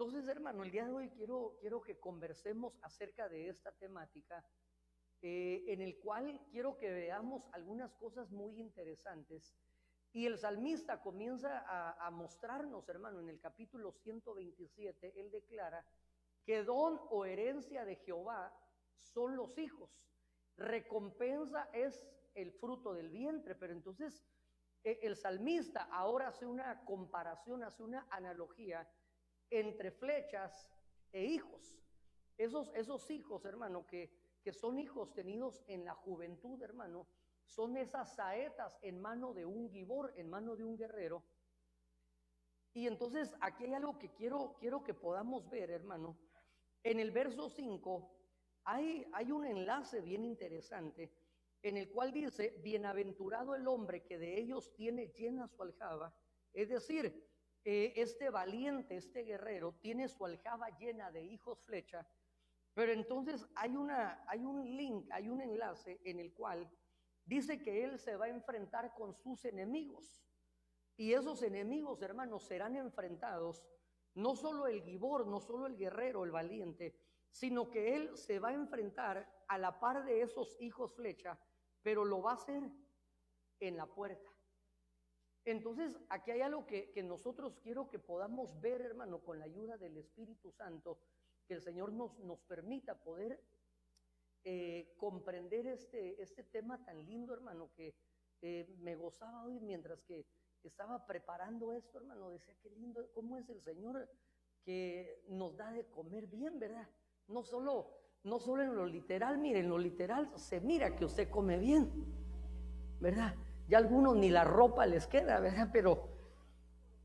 Entonces, hermano, el día de hoy quiero que conversemos acerca de esta temática, en el cual quiero que veamos algunas cosas muy interesantes. Y el salmista comienza a mostrarnos, hermano, en el capítulo 127, él declara que don o herencia de Jehová son los hijos, recompensa es el fruto del vientre. Pero entonces el salmista ahora hace una comparación, hace una analogía entre flechas e hijos. Esos hijos, hermano, que son hijos tenidos en la juventud, hermano, son esas saetas en mano de un gibor, en mano de un guerrero. Y entonces aquí hay algo que quiero que podamos ver, hermano. En el verso 5 hay un enlace bien interesante, en el cual dice: bienaventurado el hombre que de ellos tiene llena su aljaba. Es decir, este valiente, este guerrero, tiene su aljaba llena de hijos flecha. Pero entonces hay un link, hay un enlace en el cual dice que él se va a enfrentar con sus enemigos. Y esos enemigos, hermanos, serán enfrentados, no solo el gibor, no solo el guerrero, el valiente, sino que él se va a enfrentar a la par de esos hijos flecha, pero lo va a hacer en la puerta. Entonces aquí hay algo que nosotros quiero que podamos ver, hermano, con la ayuda del Espíritu Santo, que el Señor nos permita poder comprender este tema tan lindo, hermano, que me gozaba hoy mientras que estaba preparando esto, hermano. Decía: qué lindo, cómo es el Señor que nos da de comer bien, ¿verdad? No solo en lo literal. Mire, en lo literal se mira que usted come bien, ¿verdad? Ya algunos ni la ropa les queda, ¿verdad?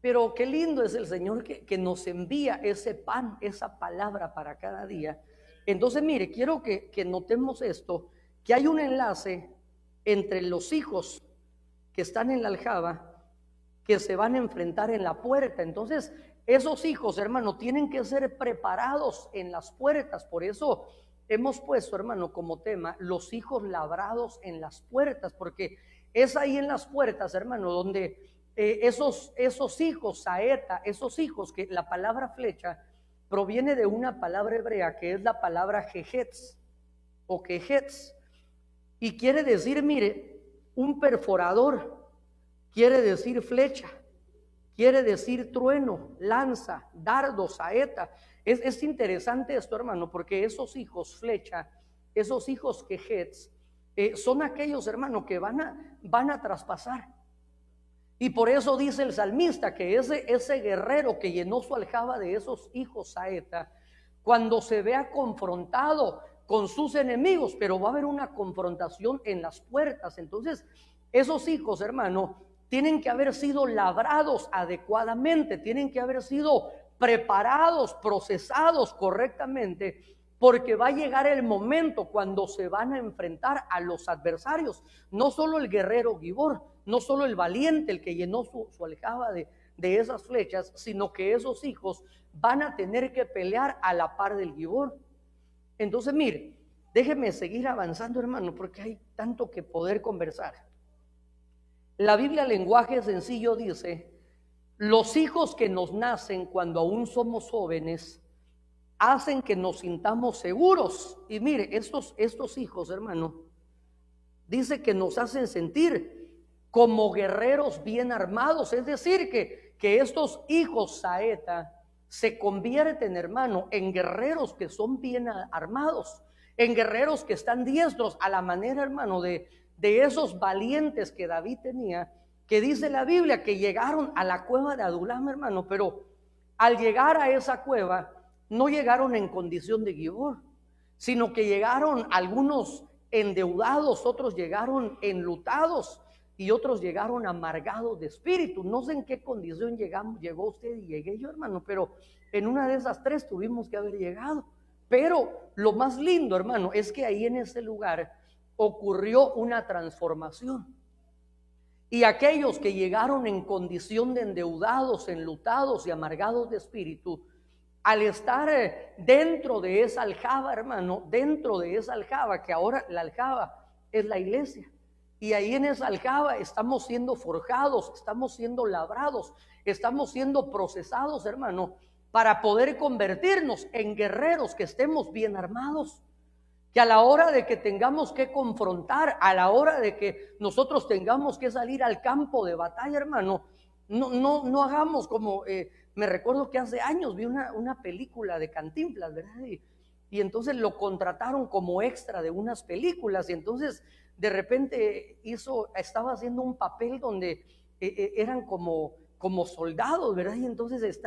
Pero qué lindo es el Señor que nos envía ese pan, esa palabra para cada día. Entonces, mire, quiero que notemos esto, que hay un enlace entre los hijos que están en la aljaba, que se van a enfrentar en la puerta. Entonces, esos hijos, hermano, tienen que ser preparados en las puertas. Por eso hemos puesto, hermano, como tema los hijos labrados en las puertas, porque es ahí en las puertas, hermano, donde esos hijos, saeta, esos hijos, que la palabra flecha proviene de una palabra hebrea que es la palabra jejetz o quejetz, y quiere decir, mire, un perforador, quiere decir flecha, quiere decir trueno, lanza, dardo, saeta. Es interesante esto, hermano, porque esos hijos flecha, esos hijos quejetz, son aquellos, hermano, que van a traspasar. Y por eso dice el salmista que ese guerrero que llenó su aljaba de esos hijos saeta, cuando se vea confrontado con sus enemigos, pero va a haber una confrontación en las puertas. Entonces, esos hijos, hermano, tienen que haber sido labrados adecuadamente, tienen que haber sido preparados, procesados correctamente, porque va a llegar el momento cuando se van a enfrentar a los adversarios. No solo el guerrero gibor, no solo el valiente, el que llenó su aljaba de esas flechas, sino que esos hijos van a tener que pelear a la par del gibor. Entonces, mire, déjeme seguir avanzando, hermano, porque hay tanto que poder conversar. La Biblia, lenguaje sencillo, dice: los hijos que nos nacen cuando aún somos jóvenes hacen que nos sintamos seguros. Y mire, estos hijos, hermano, dice que nos hacen sentir como guerreros bien armados. Es decir, que estos hijos saeta se convierten, hermano, en guerreros que son bien armados, en guerreros que están diestros, a la manera, hermano, de esos valientes que David tenía, que dice la Biblia que llegaron a la cueva de Adulam, hermano, pero al llegar a esa cueva no llegaron en condición de gibor, sino que llegaron algunos endeudados, otros llegaron enlutados y otros llegaron amargados de espíritu. No sé en qué condición llegó usted y llegué yo, hermano, pero en una de esas tres tuvimos que haber llegado. Pero lo más lindo, hermano, es que ahí en ese lugar ocurrió una transformación. Y aquellos que llegaron en condición de endeudados, enlutados y amargados de espíritu, al estar dentro de esa aljaba, hermano, dentro de esa aljaba, que ahora la aljaba es la iglesia, y ahí en esa aljaba estamos siendo forjados, estamos siendo labrados, estamos siendo procesados, hermano, para poder convertirnos en guerreros que estemos bien armados. Que a la hora de que tengamos que confrontar, a la hora de que nosotros tengamos que salir al campo de batalla, hermano, no hagamos como, me recuerdo que hace años vi una película de Cantinflas, ¿verdad? Y entonces lo contrataron como extra de unas películas, y entonces de repente estaba haciendo un papel donde eran como soldados, ¿verdad? Y entonces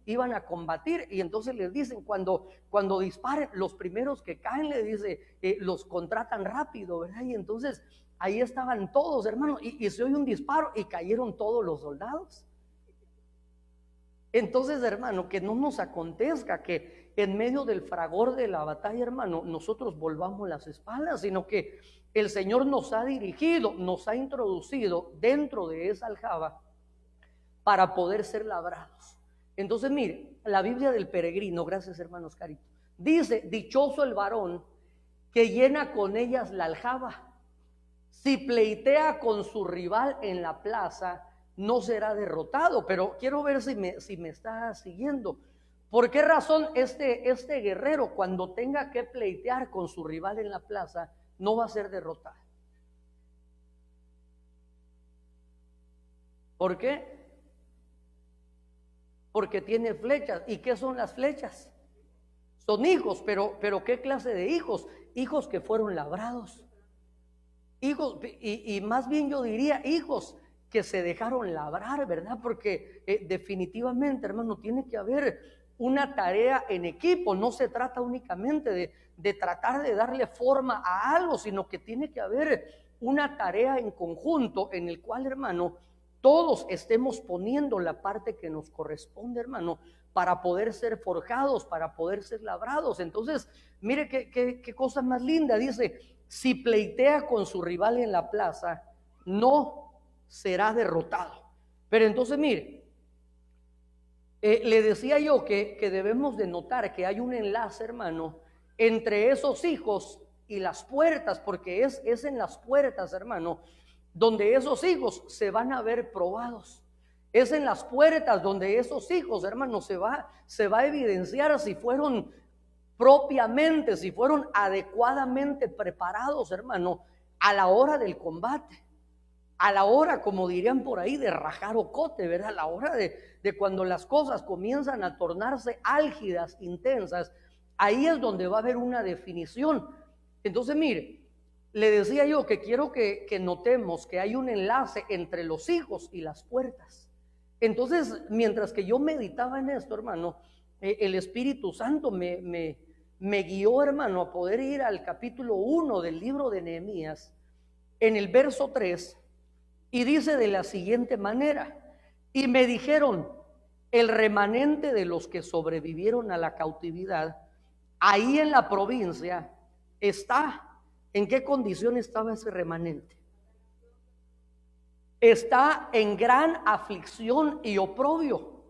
iban a combatir, y entonces les dicen, cuando disparen, los primeros que caen, le dice, los contratan rápido, ¿verdad? Y entonces ahí estaban todos, hermano, y se oye un disparo y cayeron todos los soldados. Entonces, hermano, que no nos acontezca que en medio del fragor de la batalla, hermano, nosotros volvamos las espaldas, sino que el Señor nos ha dirigido, nos ha introducido dentro de esa aljaba para poder ser labrados. Entonces, mire, la Biblia del peregrino, gracias hermanos Carito, dice, dichoso el varón que llena con ellas la aljaba. Si pleitea con su rival en la plaza, no será derrotado. Pero quiero ver si me está siguiendo. ¿Por qué razón este guerrero, cuando tenga que pleitear con su rival en la plaza, no va a ser derrotado? ¿Por qué? Porque tiene flechas. ¿Y qué son las flechas? Son hijos, pero ¿qué clase de hijos? Hijos que fueron labrados. Hijos, y más bien yo diría hijos que se dejaron labrar, ¿verdad? Porque definitivamente, hermano, tiene que haber una tarea en equipo. No se trata únicamente de tratar de darle forma a algo, sino que tiene que haber una tarea en conjunto en el cual, hermano, todos estemos poniendo la parte que nos corresponde, hermano, para poder ser forjados, para poder ser labrados. Entonces, mire qué cosa más linda. Dice, si pleitea con su rival en la plaza, no será derrotado. Pero entonces, mire, le decía yo que debemos de notar que hay un enlace, hermano, entre esos hijos y las puertas, porque es en las puertas, hermano, donde esos hijos se van a ver probados. Es en las puertas donde esos hijos, hermano, se va a evidenciar si fueron propiamente, si fueron adecuadamente preparados, hermano, a la hora del combate, a la hora, como dirían por ahí, de rajar ocote, ¿verdad? A la hora de cuando las cosas comienzan a tornarse álgidas, intensas, ahí es donde va a haber una definición. Entonces, mire, le decía yo que quiero que notemos que hay un enlace entre los hijos y las puertas. Entonces, mientras que yo meditaba en esto, hermano, el Espíritu Santo me guió, hermano, a poder ir al capítulo 1 del libro de Nehemías, en el verso 3, y dice de la siguiente manera: y me dijeron, el remanente de los que sobrevivieron a la cautividad, ahí en la provincia está. ¿En qué condición estaba ese remanente? Está en gran aflicción y oprobio.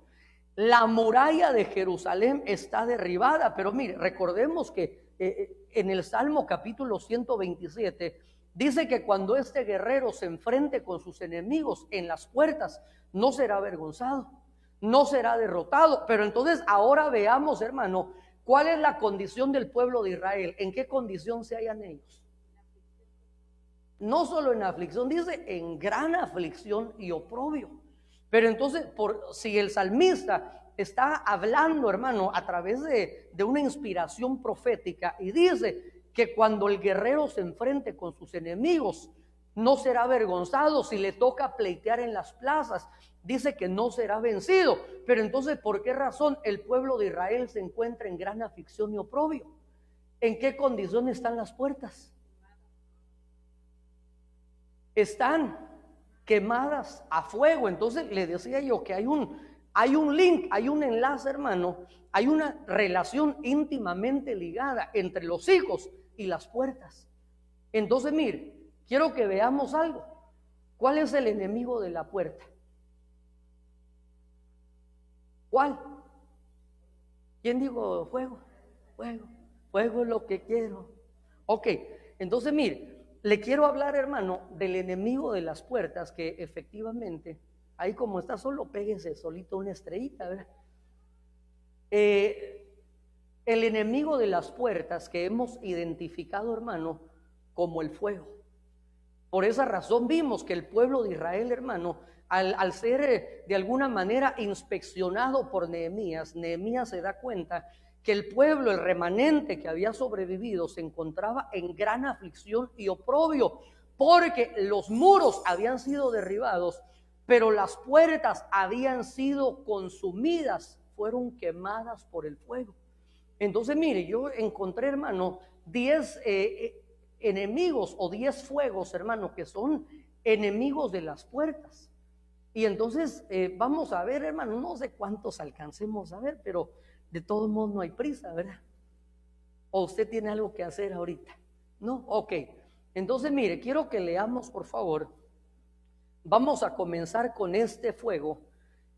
La muralla de Jerusalén está derribada. Pero mire, recordemos que en el Salmo capítulo 127 dice que cuando este guerrero se enfrente con sus enemigos en las puertas, no será avergonzado, no será derrotado. Pero entonces ahora veamos, hermano, cuál es la condición del pueblo de Israel. ¿En qué condición se hallan ellos? No solo en aflicción, dice en gran aflicción y oprobio. Pero entonces, si el salmista está hablando, hermano, a través de una inspiración profética, y dice que cuando el guerrero se enfrente con sus enemigos, no será avergonzado. Si le toca pleitear en las plazas, dice que no será vencido. Pero entonces, ¿por qué razón el pueblo de Israel se encuentra en gran aflicción y oprobio? ¿En qué condición están las puertas? Están quemadas a fuego. Entonces le decía yo que hay un link, hay un enlace, hermano, hay una relación íntimamente ligada entre los hijos y las puertas. Entonces, mire, quiero que veamos algo. ¿Cuál es el enemigo de la puerta? ¿Cuál? ¿Quién dijo fuego? Fuego es lo que quiero. Ok, entonces mire, le quiero hablar, hermano, del enemigo de las puertas, que efectivamente, ahí como está solo, péguese solito una estrellita, ¿verdad? el enemigo de las puertas que hemos identificado, hermano, como el fuego. Por esa razón vimos que el pueblo de Israel, hermano, al ser de alguna manera inspeccionado por Nehemías, Nehemías se da cuenta que el pueblo, el remanente que había sobrevivido, se encontraba en gran aflicción y oprobio, porque los muros habían sido derribados, pero las puertas habían sido consumidas, fueron quemadas por el fuego. Entonces, mire, yo encontré, hermano, 10 enemigos o 10 fuegos, hermano, que son enemigos de las puertas. Y entonces vamos a ver, hermano, no sé cuántos alcancemos a ver, pero de todos modos no hay prisa, ¿verdad? ¿O usted tiene algo que hacer ahorita? ¿No? Ok. Entonces, mire, quiero que leamos, por favor. Vamos a comenzar con este fuego,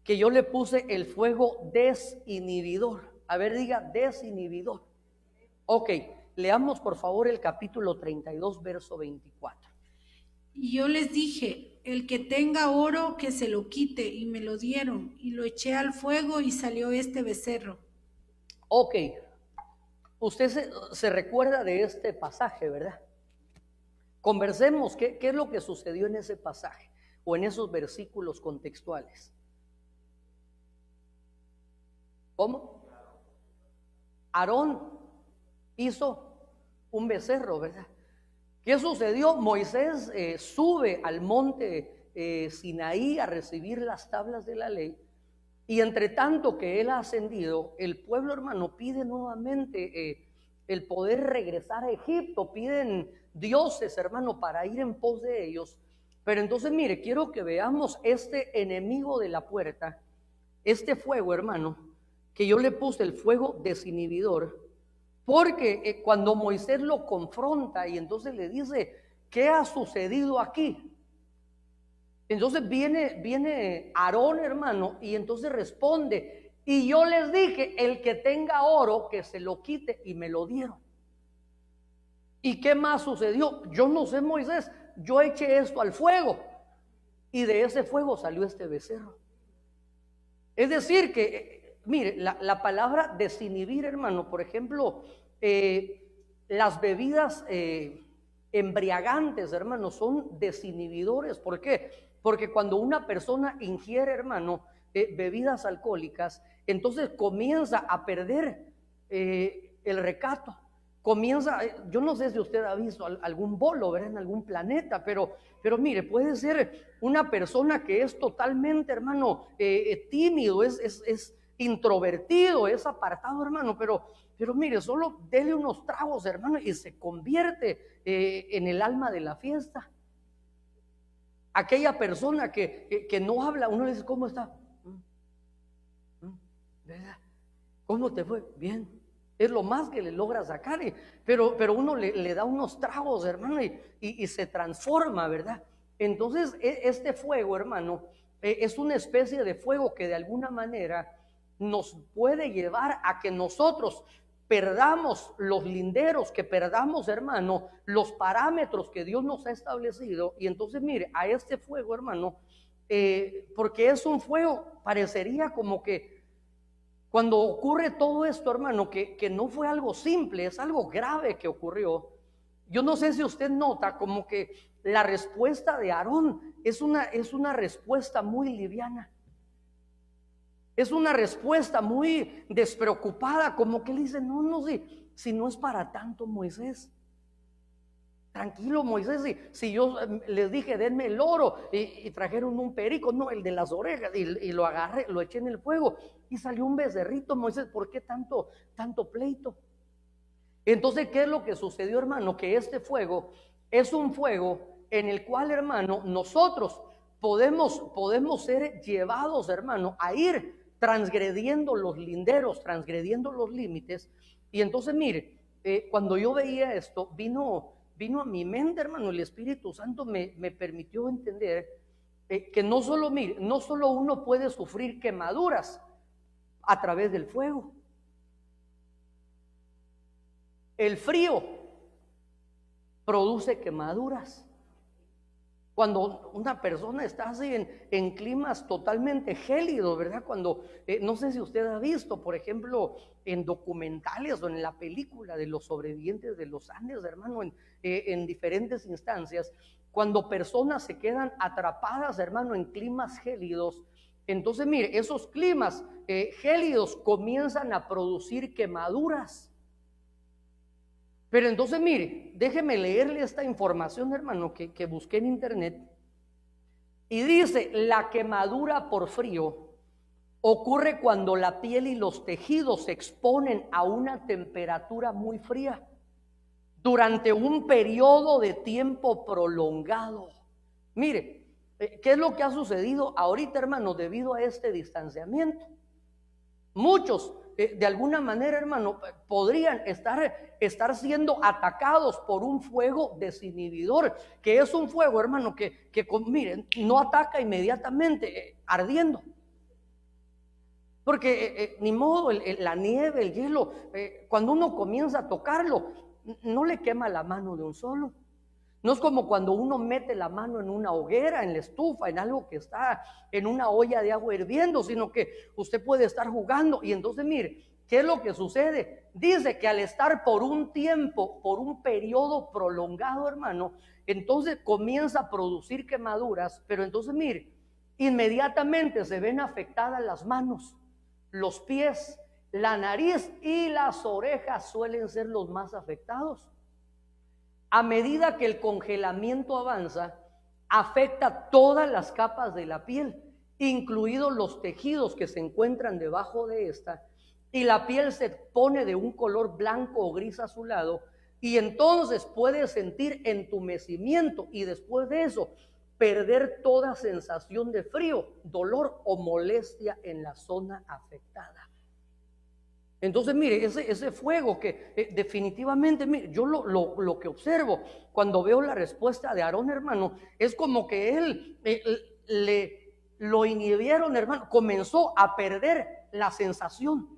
que yo le puse el fuego desinhibidor. A ver, diga desinhibidor. Ok, leamos por favor el capítulo 32, verso 24. Y yo les dije, el que tenga oro, que se lo quite, y me lo dieron, y lo eché al fuego, y salió este becerro. Ok, usted se recuerda de este pasaje, ¿verdad? Conversemos, ¿qué es lo que sucedió en ese pasaje o en esos versículos contextuales? ¿Cómo? Aarón hizo un becerro, ¿verdad? ¿Qué sucedió? Moisés sube al monte Sinaí a recibir las tablas de la ley, y entre tanto que él ha ascendido, el pueblo, hermano, pide nuevamente el poder regresar a Egipto, piden dioses, hermano, para ir en pos de ellos. Pero entonces, mire, quiero que veamos este enemigo de la puerta, este fuego, hermano, que yo le puse el fuego desinhibidor, porque cuando Moisés lo confronta y entonces le dice, ¿qué ha sucedido aquí? Entonces viene Aarón, hermano, y entonces responde, y yo les dije, el que tenga oro, que se lo quite, y me lo dieron. ¿Y qué más sucedió? Yo no sé, Moisés, yo eché esto al fuego, y de ese fuego salió este becerro. Es decir que, mire, la palabra desinhibir, hermano, por ejemplo, las bebidas embriagantes, hermano, son desinhibidores. ¿Por qué? Porque cuando una persona ingiere, hermano, bebidas alcohólicas, entonces comienza a perder el recato. Comienza, yo no sé si usted ha visto algún bolo, ¿verdad? En algún planeta, pero mire, puede ser una persona que es totalmente, hermano, tímido, es introvertido, es apartado, hermano, pero mire, solo dele unos tragos, hermano, y se convierte en el alma de la fiesta. Aquella persona que no habla, uno le dice, ¿cómo está? ¿Verdad? ¿Cómo te fue? Bien. Es lo más que le logra sacar, pero uno le da unos tragos, hermano, y se transforma, ¿verdad? Entonces, este fuego, hermano, es una especie de fuego que de alguna manera nos puede llevar a que nosotros perdamos los linderos, que perdamos, hermano, los parámetros que Dios nos ha establecido. Y entonces, mire, a este fuego, hermano, porque es un fuego, parecería como que cuando ocurre todo esto, hermano, que no fue algo simple, es algo grave que ocurrió. Yo no sé si usted nota como que la respuesta de Aarón es una respuesta muy liviana. Es una respuesta muy despreocupada, como que él dice, no, si no es para tanto, Moisés. Tranquilo, Moisés, si yo les dije, denme el oro, y trajeron un perico, no, el de las orejas, y lo agarré, lo eché en el fuego, y salió un becerrito, Moisés, ¿por qué tanto pleito? Entonces, ¿qué es lo que sucedió, hermano? Que este fuego es un fuego en el cual, hermano, nosotros podemos ser llevados, hermano, a ir transgrediendo los linderos, transgrediendo los límites. Y entonces, mire, cuando yo veía esto, vino a mi mente, hermano, el Espíritu Santo me permitió entender que no solo uno puede sufrir quemaduras a través del fuego. El frío produce quemaduras. Cuando una persona está así en climas totalmente gélidos, ¿verdad? Cuando, no sé si usted ha visto, por ejemplo, en documentales o en la película de los sobrevivientes de los Andes, hermano, en diferentes instancias, cuando personas se quedan atrapadas, hermano, en climas gélidos, entonces mire, esos climas gélidos comienzan a producir quemaduras. Pero entonces mire, déjeme leerle esta información, hermano, que busqué en internet. Y dice, la quemadura por frío ocurre cuando la piel y los tejidos se exponen a una temperatura muy fría durante un periodo de tiempo prolongado. Mire, ¿qué es lo que ha sucedido ahorita, hermano, debido a este distanciamiento? Muchos de alguna manera, hermano, podrían estar siendo atacados por un fuego desinhibidor, que es un fuego, hermano, que miren, no ataca inmediatamente ardiendo. Porque ni modo, la nieve, el hielo, cuando uno comienza a tocarlo, no le quema la mano de un solo. No es como cuando uno mete la mano en una hoguera, en la estufa, en algo que está en una olla de agua hirviendo, sino que usted puede estar jugando. Y entonces mire, ¿qué es lo que sucede? Dice que al estar por un tiempo, por un periodo prolongado, hermano, entonces comienza a producir quemaduras. Pero entonces mire, inmediatamente se ven afectadas las manos, los pies, la nariz y las orejas suelen ser los más afectados. A medida que el congelamiento avanza, afecta todas las capas de la piel, incluidos los tejidos que se encuentran debajo de esta, y la piel se pone de un color blanco o gris azulado, y entonces puedes sentir entumecimiento y después de eso perder toda sensación de frío, dolor o molestia en la zona afectada. Entonces, mire, ese fuego que definitivamente, mire, yo lo que observo cuando veo la respuesta de Aarón, hermano, es como que él lo inhibieron, hermano, comenzó a perder la sensación,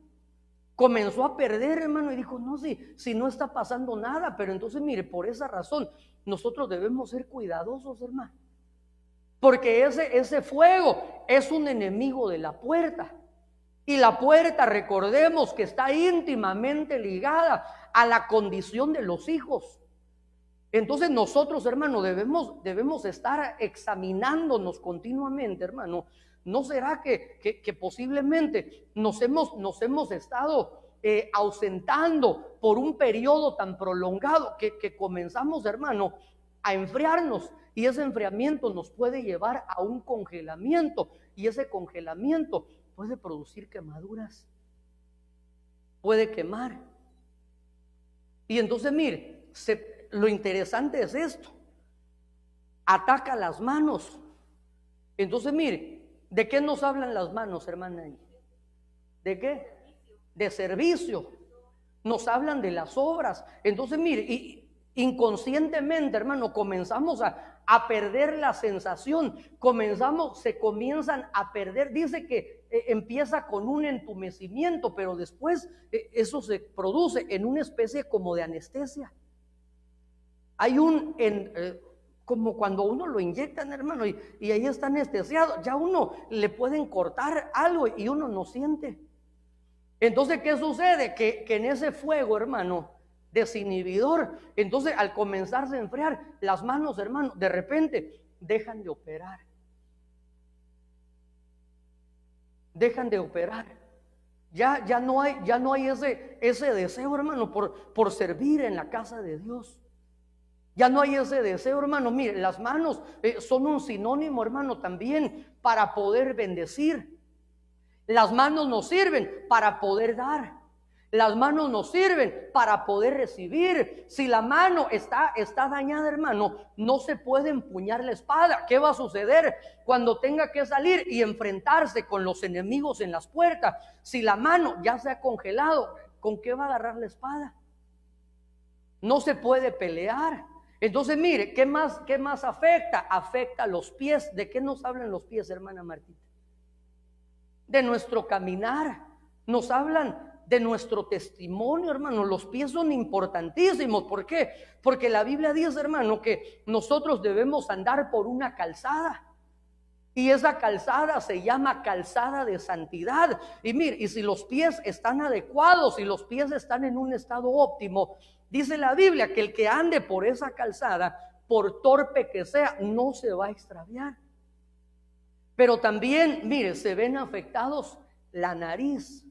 comenzó a perder, hermano, y dijo, no, si no está pasando nada, pero entonces, mire, por esa razón, nosotros debemos ser cuidadosos, hermano, porque ese fuego es un enemigo de la puerta. Y la puerta, recordemos que está íntimamente ligada a la condición de los hijos. Entonces nosotros, hermano, debemos estar examinándonos continuamente, hermano. ¿No será que posiblemente nos hemos estado ausentando por un periodo tan prolongado que comenzamos, hermano, a enfriarnos? Y ese enfriamiento nos puede llevar a un congelamiento. Y ese congelamiento puede producir quemaduras, puede quemar. Y entonces mire, lo interesante es esto, ataca las manos. Entonces mire, ¿de qué nos hablan las manos, hermana? ¿De qué? De servicio. Nos hablan de las obras. Entonces mire, y inconscientemente, hermano, comenzamos a perder la sensación, se comienzan a perder, dice que empieza con un entumecimiento, pero después eso se produce en una especie como de anestesia. Hay como cuando uno lo inyectan, hermano, y ahí está anestesiado, ya uno le pueden cortar algo y uno no siente. Entonces, ¿qué sucede? Que en ese fuego, hermano, desinhibidor, entonces al comenzarse a enfriar, las manos, hermano, de repente dejan de operar. Dejan de operar. Ya no hay ese deseo, hermano, por servir en la casa de Dios. Ya no hay ese deseo, hermano. Mire, las manos son un sinónimo, hermano, también para poder bendecir. Las manos nos sirven para poder dar. Las manos nos sirven para poder recibir. Si la mano está dañada, hermano, no se puede empuñar la espada. ¿Qué va a suceder cuando tenga que salir y enfrentarse con los enemigos en las puertas? Si la mano ya se ha congelado, ¿con qué va a agarrar la espada? No se puede pelear. Entonces, mire, ¿qué más afecta? Afecta a los pies. ¿De qué nos hablan los pies, hermana Martita? De nuestro caminar. Nos hablan de nuestro testimonio, hermano. Los pies son importantísimos. ¿Por qué? Porque la Biblia dice, hermano, que nosotros debemos andar por una calzada. Y esa calzada se llama calzada de santidad. Y mire, y si los pies están adecuados, si los pies están en un estado óptimo, dice la Biblia que el que ande por esa calzada, por torpe que sea, no se va a extraviar. Pero también, mire, se ven afectados la nariz.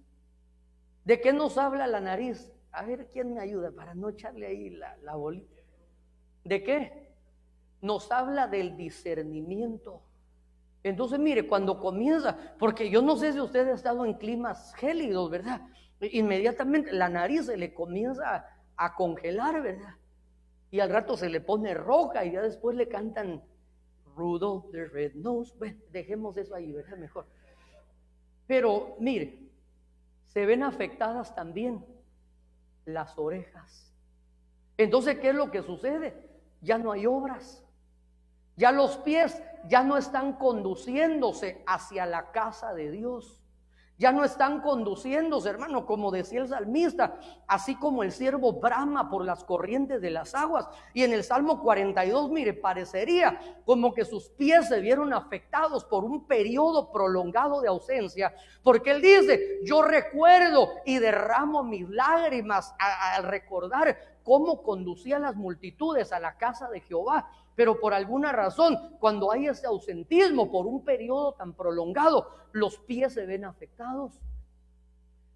¿De qué nos habla la nariz? A ver, ¿quién me ayuda para no echarle ahí la bolita? ¿De qué? Nos habla del discernimiento. Entonces, mire, cuando comienza, porque yo no sé si usted ha estado en climas gélidos, ¿verdad? Inmediatamente la nariz se le comienza a congelar, ¿verdad? Y al rato se le pone roja y ya después le cantan Rudolph the Red-Nosed. Bueno, dejemos eso ahí, ¿verdad? Mejor. Pero mire, se ven afectadas también las orejas. Entonces, ¿qué es lo que sucede? Ya no hay obras. Ya los pies ya no están conduciéndose hacia la casa de Dios. Ya no están conduciéndose, hermano, como decía el salmista, así como el ciervo brama por las corrientes de las aguas. Y en el Salmo 42, mire, parecería como que sus pies se vieron afectados por un periodo prolongado de ausencia, porque él dice, yo recuerdo y derramo mis lágrimas al recordar cómo conducía a las multitudes a la casa de Jehová. Pero por alguna razón, cuando hay ese ausentismo por un periodo tan prolongado, los pies se ven afectados.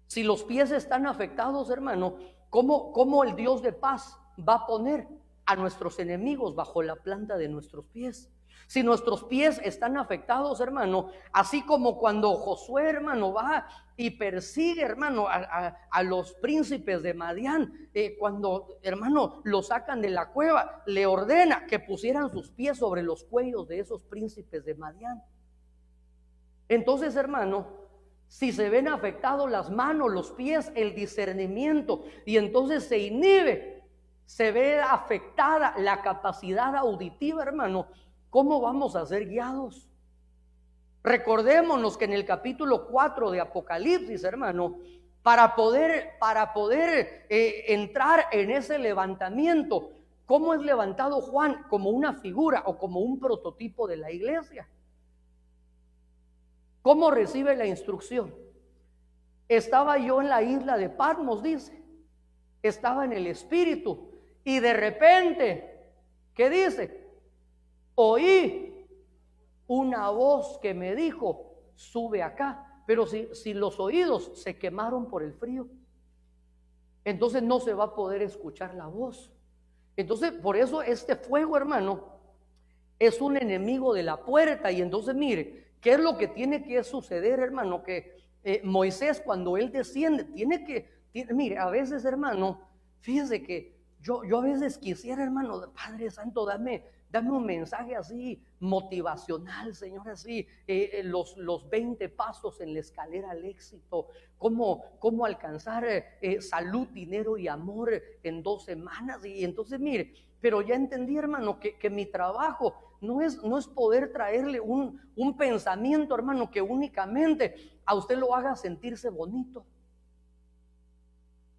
Si los pies están afectados, hermano, ¿cómo el Dios de paz va a poner a nuestros enemigos bajo la planta de nuestros pies? Si nuestros pies están afectados, hermano, así como cuando Josué, hermano, va y persigue, hermano, a los príncipes de Madián, cuando, hermano, lo sacan de la cueva, le ordena que pusieran sus pies sobre los cuellos de esos príncipes de Madián. Entonces, hermano, si se ven afectados las manos, los pies, el discernimiento, y entonces se inhibe, se ve afectada la capacidad auditiva, hermano, ¿cómo vamos a ser guiados? Recordémonos que en el capítulo 4 de Apocalipsis, hermano, para poder entrar en ese levantamiento, ¿cómo es levantado Juan? Como una figura o como un prototipo de la iglesia. ¿Cómo recibe la instrucción? Estaba yo en la isla de Patmos, dice. Estaba en el Espíritu y de repente, ¿qué dice? Oí una voz que me dijo, sube acá. Pero si los oídos se quemaron por el frío, entonces no se va a poder escuchar la voz. Entonces, por eso este fuego, hermano, es un enemigo de la puerta. Y entonces, mire, ¿qué es lo que tiene que suceder, hermano? Que Moisés, cuando él desciende, mire, a veces, hermano, fíjese que yo a veces quisiera, hermano, Padre Santo, dame un mensaje así motivacional, Señor, así los 20 pasos en la escalera al éxito, cómo alcanzar salud, dinero y amor en 2 semanas. Y entonces, mire, pero ya entendí, hermano, que mi trabajo no es poder traerle un pensamiento, hermano, que únicamente a usted lo haga sentirse bonito.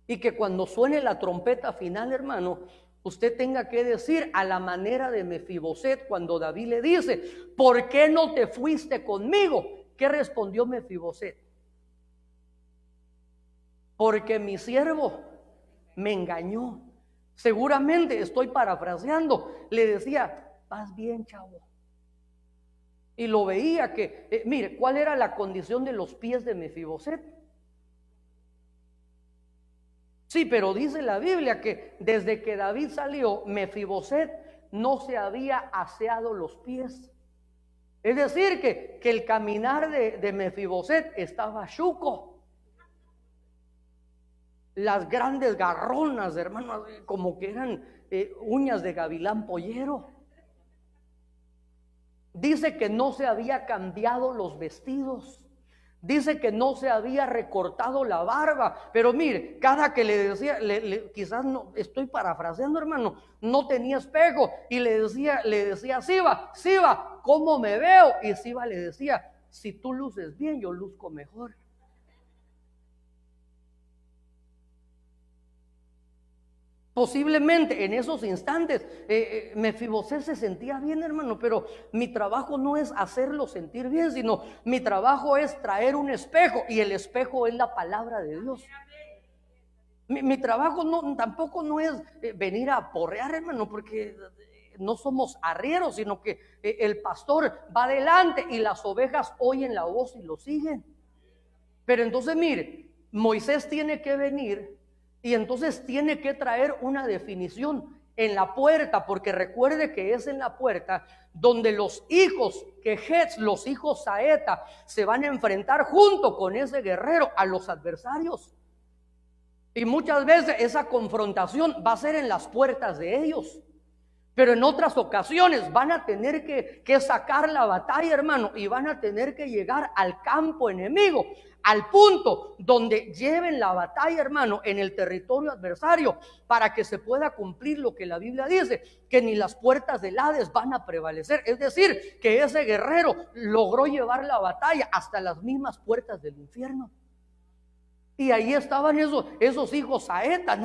Y que cuando suene la trompeta final, hermano, usted tenga que decir a la manera de Mefiboset, cuando David le dice, ¿por qué no te fuiste conmigo? ¿Qué respondió Mefiboset? Porque mi siervo me engañó. Seguramente, estoy parafraseando, le decía, vas bien, chavo. Y lo veía que, mire, ¿cuál era la condición de los pies de Mefiboset? Sí, pero dice la Biblia que desde que David salió, Mefiboset no se había aseado los pies. Es decir, que el caminar de Mefiboset estaba chuco. Las grandes garronas, hermano, como que eran uñas de gavilán pollero. Dice que no se había cambiado los vestidos. Dice que no se había recortado la barba. Pero mire, cada que le decía, quizás no, estoy parafraseando, hermano, no tenía espejo. Y le decía, Siba, ¿cómo me veo? Y Siba le decía, si tú luces bien, yo luzco mejor. Posiblemente en esos instantes Mefibosé se sentía bien, hermano, pero mi trabajo no es hacerlo sentir bien, sino mi trabajo es traer un espejo, y el espejo es la palabra de Dios. Mi trabajo tampoco no es venir a porrear, hermano, porque no somos arrieros, sino que el pastor va adelante y las ovejas oyen la voz y lo siguen. Pero entonces mire, Moisés tiene que venir y entonces tiene que traer una definición en la puerta, porque recuerde que es en la puerta donde los hijos Quejet, los hijos Saeta, se van a enfrentar junto con ese guerrero a los adversarios. Y muchas veces esa confrontación va a ser en las puertas de ellos, pero en otras ocasiones van a tener que sacar la batalla, hermano, y van a tener que llegar al campo enemigo, al punto donde lleven la batalla, hermano, en el territorio adversario, para que se pueda cumplir lo que la Biblia dice, que ni las puertas del Hades van a prevalecer. Es decir, que ese guerrero logró llevar la batalla hasta las mismas puertas del infierno. Y ahí estaban esos hijos Saeta,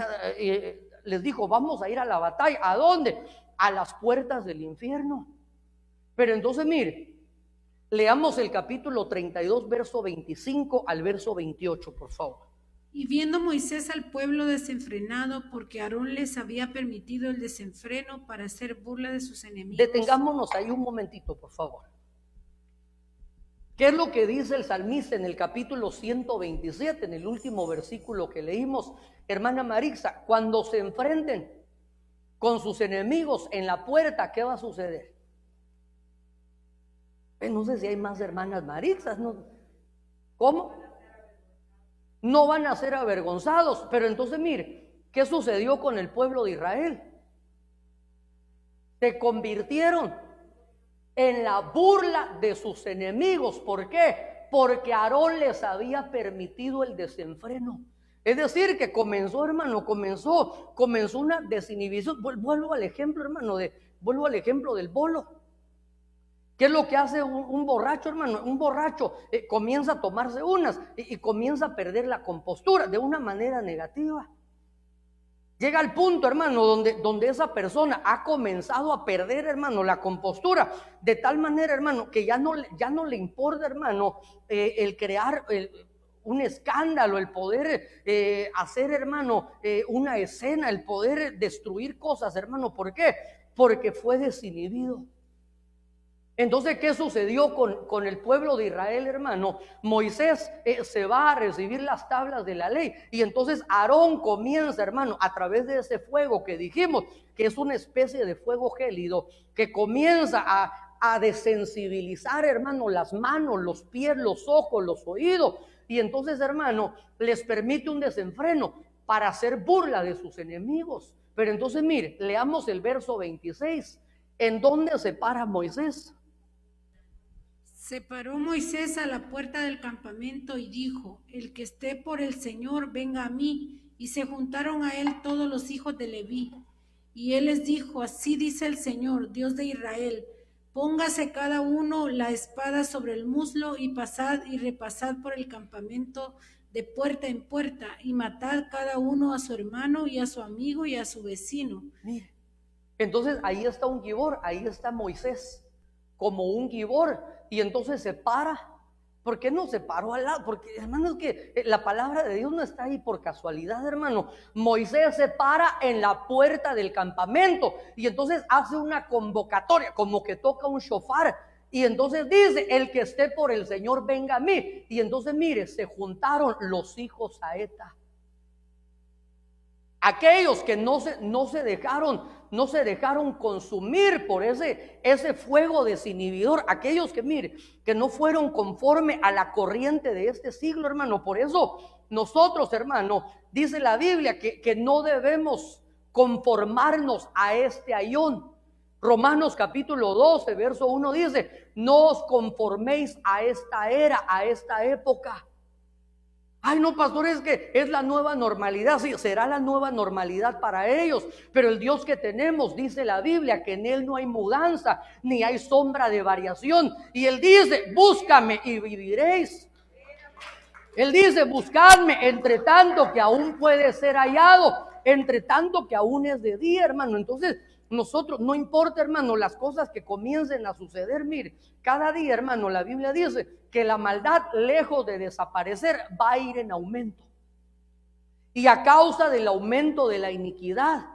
les dijo, vamos a ir a la batalla. ¿A dónde? A las puertas del infierno. Pero entonces mire, leamos el capítulo 32, verso 25 al verso 28, por favor. Y viendo Moisés al pueblo desenfrenado, porque Aarón les había permitido el desenfreno para hacer burla de sus enemigos. Detengámonos ahí un momentito, por favor. ¿Qué es lo que dice el salmista en el capítulo 127, en el último versículo que leímos, hermana Marixa? Cuando se enfrenten con sus enemigos en la puerta, ¿qué va a suceder? No sé si hay más hermanas Marixas, ¿no? ¿Cómo? No van a ser avergonzados. Pero entonces mire, ¿qué sucedió con el pueblo de Israel? Se convirtieron en la burla de sus enemigos. ¿Por qué? Porque Aarón les había permitido el desenfreno. Es decir, que comenzó, hermano, comenzó una desinhibición. Vuelvo al ejemplo, hermano, vuelvo al ejemplo del bolo. ¿Qué es lo que hace un borracho, hermano? Un borracho comienza a tomarse unas y comienza a perder la compostura de una manera negativa. Llega al punto, hermano, donde esa persona ha comenzado a perder, hermano, la compostura, de tal manera, hermano, que ya no le importa, hermano, el crear un escándalo, el poder hacer, hermano, una escena, el poder destruir cosas, hermano. ¿Por qué? Porque fue desinhibido. Entonces, ¿qué sucedió con el pueblo de Israel, hermano? Moisés se va a recibir las tablas de la ley, y entonces Aarón comienza, hermano, a través de ese fuego que dijimos, que es una especie de fuego gélido, que comienza a desensibilizar, hermano, las manos, los pies, los ojos, los oídos, y entonces, hermano, les permite un desenfreno para hacer burla de sus enemigos. Pero entonces, mire, leamos el verso 26, ¿en dónde se para Moisés? Se paró Moisés a la puerta del campamento y dijo: el que esté por el Señor, venga a mí. Y se juntaron a él todos los hijos de Leví. Y él les dijo: así dice el Señor, Dios de Israel: póngase cada uno la espada sobre el muslo, y pasad y repasad por el campamento de puerta en puerta, y matad cada uno a su hermano y a su amigo y a su vecino. Mire, entonces ahí está un gibor, ahí está Moisés como un gibor, y entonces se para. ¿Por qué no se paró al lado? Porque, hermano, es que la palabra de Dios no está ahí por casualidad, hermano. Moisés se para en la puerta del campamento y entonces hace una convocatoria, como que toca un shofar, y entonces dice: el que esté por el Señor, venga a mí. Y entonces mire, se juntaron los hijos Saeta, aquellos que no se dejaron consumir por ese fuego desinhibidor, aquellos que mire, que no fueron conforme a la corriente de este siglo, hermano. Por eso nosotros, hermano, dice la Biblia que no debemos conformarnos a este ayón. Romanos capítulo 12, verso 1 dice: no os conforméis a esta era, a esta época. Ay, no, pastor, es que es la nueva normalidad. Sí, será la nueva normalidad para ellos, pero el Dios que tenemos, dice la Biblia, que en Él no hay mudanza, ni hay sombra de variación. Y Él dice: búscame y viviréis. Él dice: buscadme entre tanto que aún puede ser hallado. entre tanto que aún es de día, hermano. Entonces nosotros, no importa, hermano, las cosas que comiencen a suceder, mire, cada día, hermano, la Biblia dice que la maldad, lejos de desaparecer, va a ir en aumento. Y a causa del aumento de la iniquidad,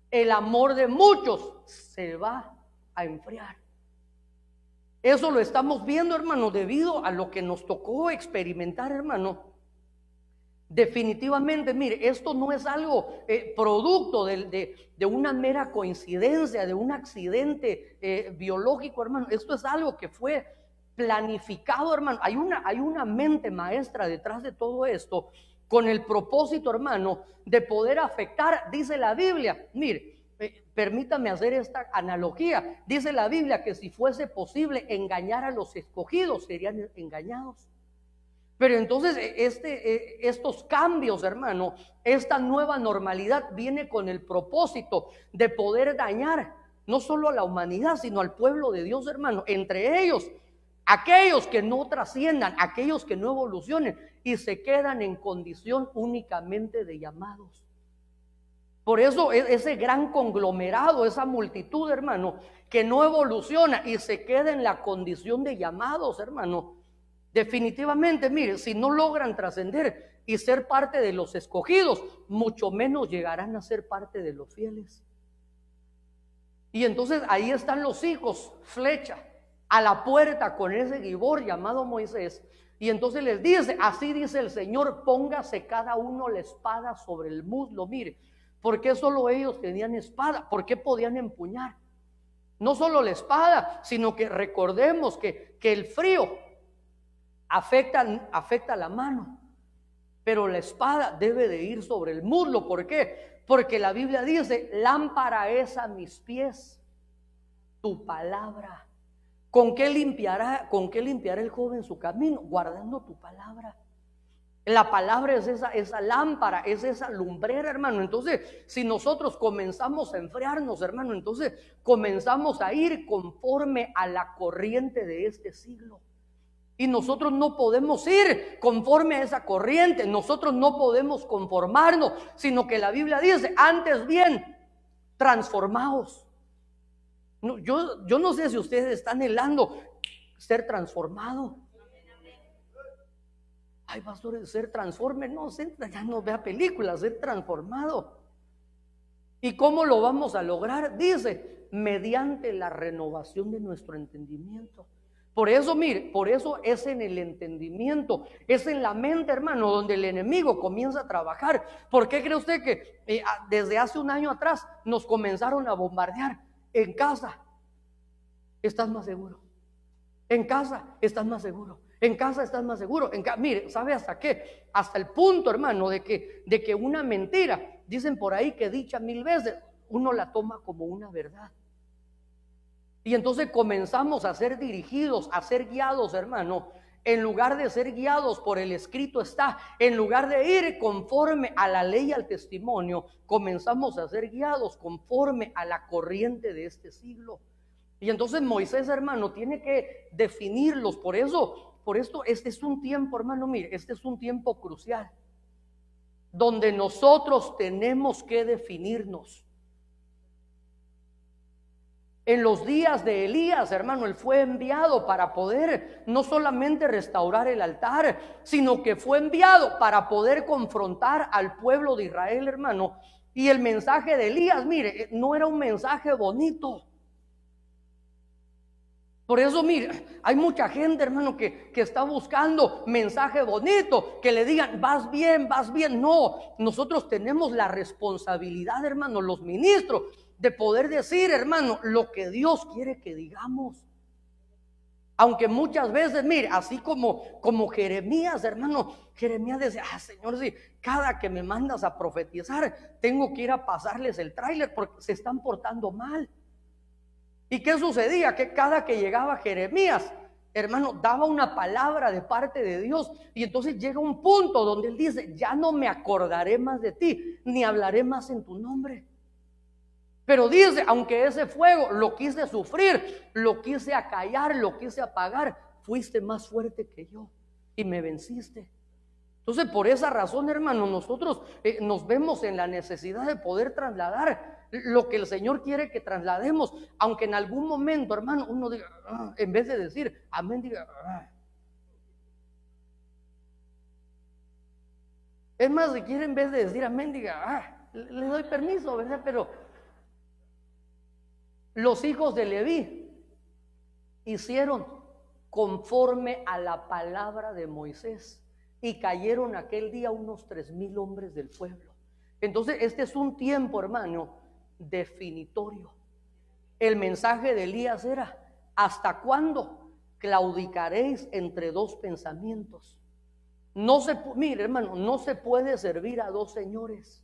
el amor de muchos se va a enfriar. Eso lo estamos viendo, hermano, debido a lo que nos tocó experimentar, hermano. Definitivamente, mire, esto no es algo producto de una mera coincidencia, de un accidente biológico, hermano. Esto es algo que fue planificado, hermano. Hay una mente maestra detrás de todo esto, con el propósito, hermano, de poder afectar, dice la Biblia. Mire, permítame hacer esta analogía. Dice la Biblia que si fuese posible engañar a los escogidos, serían engañados. Pero entonces estos cambios, hermano, esta nueva normalidad viene con el propósito de poder dañar no solo a la humanidad, sino al pueblo de Dios, hermano. Entre ellos, aquellos que no trasciendan, aquellos que no evolucionen y se quedan en condición únicamente de llamados. Por eso ese gran conglomerado, esa multitud, hermano, que no evoluciona y se queda en la condición de llamados, hermano, definitivamente, mire, si no logran trascender y ser parte de los escogidos, mucho menos llegarán a ser parte de los fieles. Y entonces ahí están los hijos, flecha, a la puerta con ese gibor llamado Moisés. Y entonces les dice, así dice el Señor, póngase cada uno la espada sobre el muslo. Mire, ¿por qué solo ellos tenían espada? ¿Por qué podían empuñar? No solo la espada, sino que recordemos que el frío afecta la mano, pero la espada debe de ir sobre el muslo. ¿Por qué? Porque la Biblia dice, lámpara es a mis pies tu palabra. ¿Con qué limpiará el joven su camino? Guardando tu palabra. La palabra es esa lámpara, es esa lumbrera, hermano. Entonces, si nosotros comenzamos a enfriarnos, hermano, entonces comenzamos a ir conforme a la corriente de este siglo. Y nosotros no podemos ir conforme a esa corriente, nosotros no podemos conformarnos, sino que la Biblia dice, antes bien, transformaos. No, yo no sé si ustedes están anhelando ser transformado. Ay, pastor, ser transforme, no, ya no vea películas, ser transformado. ¿Y cómo lo vamos a lograr? Dice, mediante la renovación de nuestro entendimiento. Por eso, mire, por eso es en el entendimiento, es en la mente, hermano, donde el enemigo comienza a trabajar. ¿Por qué cree usted que desde hace un año atrás nos comenzaron a bombardear? En casa estás más seguro, en casa estás más seguro, en casa estás más seguro. Mire, ¿sabe hasta qué? Hasta el punto, hermano, de que una mentira, dicen por ahí que dicha 1000 veces, uno la toma como una verdad. Y entonces comenzamos a ser dirigidos, a ser guiados, hermano. En lugar de ser guiados por el escrito está, en lugar de ir conforme a la ley y al testimonio, comenzamos a ser guiados conforme a la corriente de este siglo. Y entonces Moisés, hermano, tiene que definirlos. Por esto, este es un tiempo, hermano, mire, este es un tiempo crucial, donde nosotros tenemos que definirnos. En los días de Elías, hermano, él fue enviado para poder no solamente restaurar el altar, sino que fue enviado para poder confrontar al pueblo de Israel, hermano. Y el mensaje de Elías, mire, no era un mensaje bonito. Por eso, mire, hay mucha gente, hermano, que está buscando mensaje bonito, que le digan, vas bien, vas bien. No, nosotros tenemos la responsabilidad, hermano, los ministros, de poder decir, hermano, lo que Dios quiere que digamos. Aunque muchas veces, mire, así como Jeremías, hermano, Jeremías decía, Señor, sí, cada que me mandas a profetizar, tengo que ir a pasarles el tráiler porque se están portando mal. ¿Y qué sucedía? Que cada que llegaba Jeremías, hermano, daba una palabra de parte de Dios, y entonces llega un punto donde él dice, ya no me acordaré más de ti, ni hablaré más en tu nombre. Pero dice, aunque ese fuego lo quise sufrir, lo quise acallar, lo quise apagar, fuiste más fuerte que yo y me venciste. Entonces, por esa razón, hermano, nosotros nos vemos en la necesidad de poder trasladar lo que el Señor quiere que traslademos, aunque en algún momento, hermano, uno diga, en vez de decir amén, diga, Es más, si quiere, en vez de decir amén, diga, le doy permiso, ¿verdad? Pero los hijos de Leví hicieron conforme a la palabra de Moisés y cayeron aquel día unos 3,000 hombres del pueblo. Entonces este es un tiempo, hermano, definitorio. El mensaje de Elías era: ¿hasta cuándo claudicaréis entre dos pensamientos? Mire, hermano, no se puede servir a dos señores.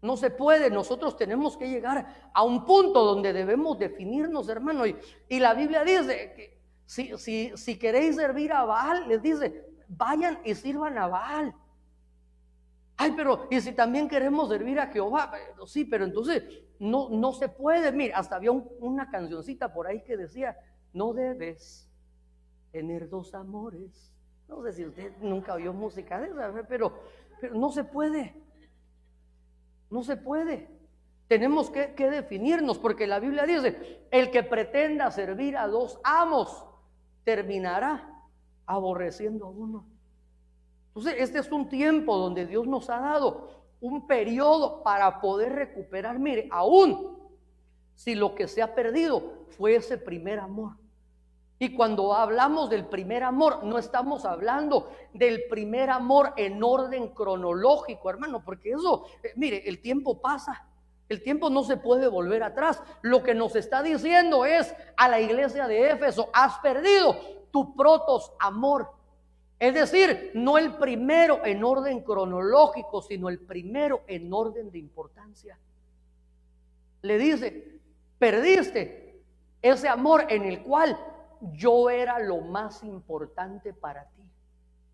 No se puede. Nosotros tenemos que llegar a un punto donde debemos definirnos, hermano. Y la Biblia dice que si queréis servir a Baal, les dice, vayan y sirvan a Baal. Ay, pero y si también queremos servir a Jehová, sí, pero entonces no se puede. Mira, hasta había una cancioncita por ahí que decía, no debes tener dos amores. No sé si usted nunca oyó música de esa, pero no se puede. No se puede. Tenemos que definirnos, porque la Biblia dice, el que pretenda servir a dos amos terminará aborreciendo a uno. Entonces este es un tiempo donde Dios nos ha dado un periodo para poder recuperar. Mire, aún si lo que se ha perdido fue ese primer amor. Y cuando hablamos del primer amor, no estamos hablando del primer amor en orden cronológico, hermano, porque eso, mire, el tiempo pasa, el tiempo no se puede volver atrás. Lo que nos está diciendo es a la iglesia de Éfeso, has perdido tu protos amor. Es decir, no el primero en orden cronológico, sino el primero en orden de importancia. Le dice, perdiste ese amor en el cual yo era lo más importante para ti.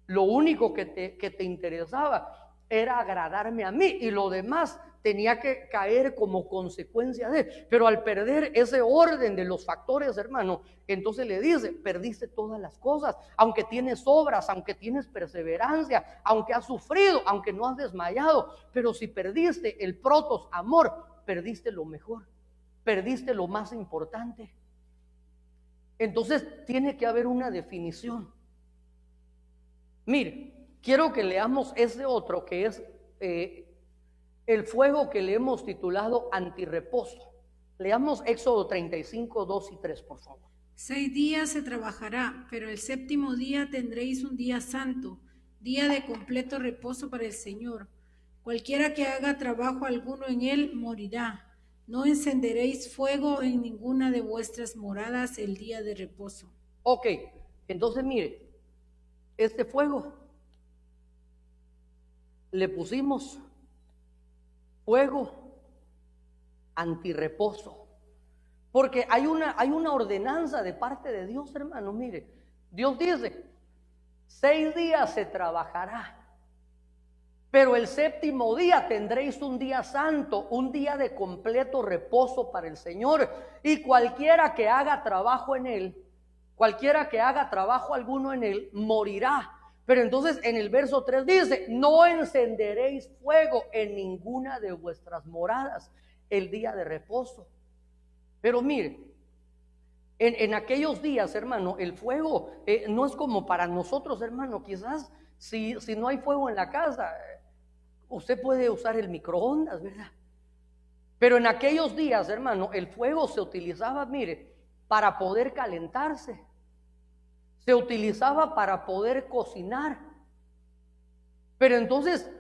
Lo único que te interesaba era agradarme a mí, y lo demás tenía que caer como consecuencia de. Pero al perder ese orden de los factores, hermano, entonces le dice, perdiste todas las cosas. Aunque tienes obras, aunque tienes perseverancia, aunque has sufrido, aunque no has desmayado, pero si perdiste el protos amor, perdiste lo mejor, perdiste lo más importante. Entonces tiene que haber una definición. Mire, quiero que leamos ese otro que es el fuego, que le hemos titulado antirreposo. Leamos Éxodo 35, 2 y 3, por favor. 6 días se trabajará, pero el séptimo día tendréis un día santo, día de completo reposo para el Señor. Cualquiera que haga trabajo alguno en él morirá. No encenderéis fuego en ninguna de vuestras moradas el día de reposo. Ok, entonces mire, este fuego le pusimos fuego antirreposo, porque hay una ordenanza de parte de Dios, hermano. Mire, Dios dice, 6 días se trabajará, pero el séptimo día tendréis un día santo, un día de completo reposo para el Señor. Y cualquiera que haga trabajo en él, cualquiera que haga trabajo alguno en él, morirá. Pero entonces en el verso 3 dice, no encenderéis fuego en ninguna de vuestras moradas el día de reposo. Pero mire, en aquellos días, hermano, el fuego no es como para nosotros, hermano. Quizás si no hay fuego en la casa, usted puede usar el microondas, ¿verdad? Pero en aquellos días, hermano, el fuego se utilizaba, mire, para poder calentarse. Se utilizaba para poder cocinar. Pero entonces,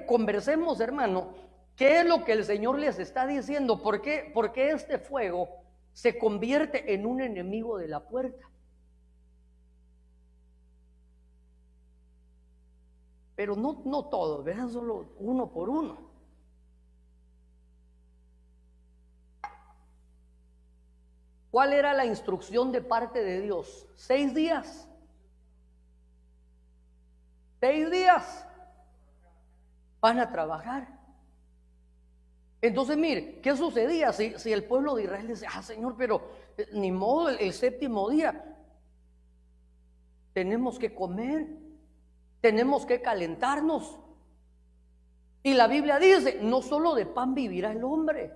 conversemos, hermano, ¿qué es lo que el Señor les está diciendo? ¿Por qué este fuego se convierte en un enemigo de la puerta? Pero no todos, ¿verdad? Solo uno por uno. ¿Cuál era la instrucción de parte de Dios? 6 días. 6 días van a trabajar. Entonces, mire, ¿qué sucedía si el pueblo de Israel dice, Señor, pero ni modo, el séptimo día tenemos que comer? tenemos que calentarnos. Y la Biblia dice, no solo de pan vivirá el hombre.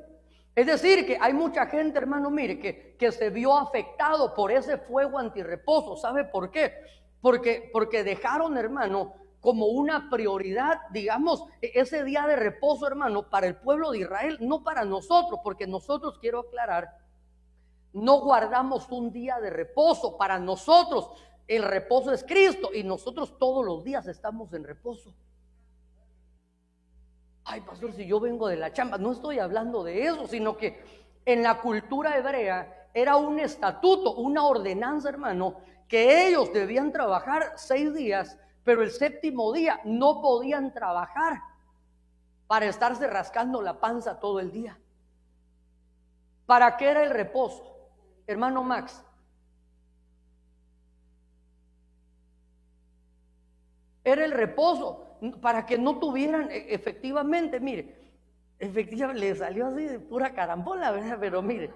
Es decir, que hay mucha gente, hermano, mire, que se vio afectado por ese fuego antirreposo. ¿Sabe por qué? Porque dejaron, hermano, como una prioridad, digamos, ese día de reposo, hermano, para el pueblo de Israel, no para nosotros, porque nosotros, quiero aclarar, no guardamos un día de reposo. Para nosotros el reposo es Cristo y nosotros todos los días estamos en reposo. Ay, pastor, si yo vengo de la chamba, no estoy hablando de eso, sino que en la cultura hebrea era un estatuto, una ordenanza, hermano, que ellos debían trabajar 6 días, pero el 7º día no podían trabajar para estarse rascando la panza todo el día. ¿Para qué era el reposo, hermano Max? Era el reposo para que no tuvieran, efectivamente, mire, efectivamente le salió así de pura carambola, ¿verdad? Pero mire,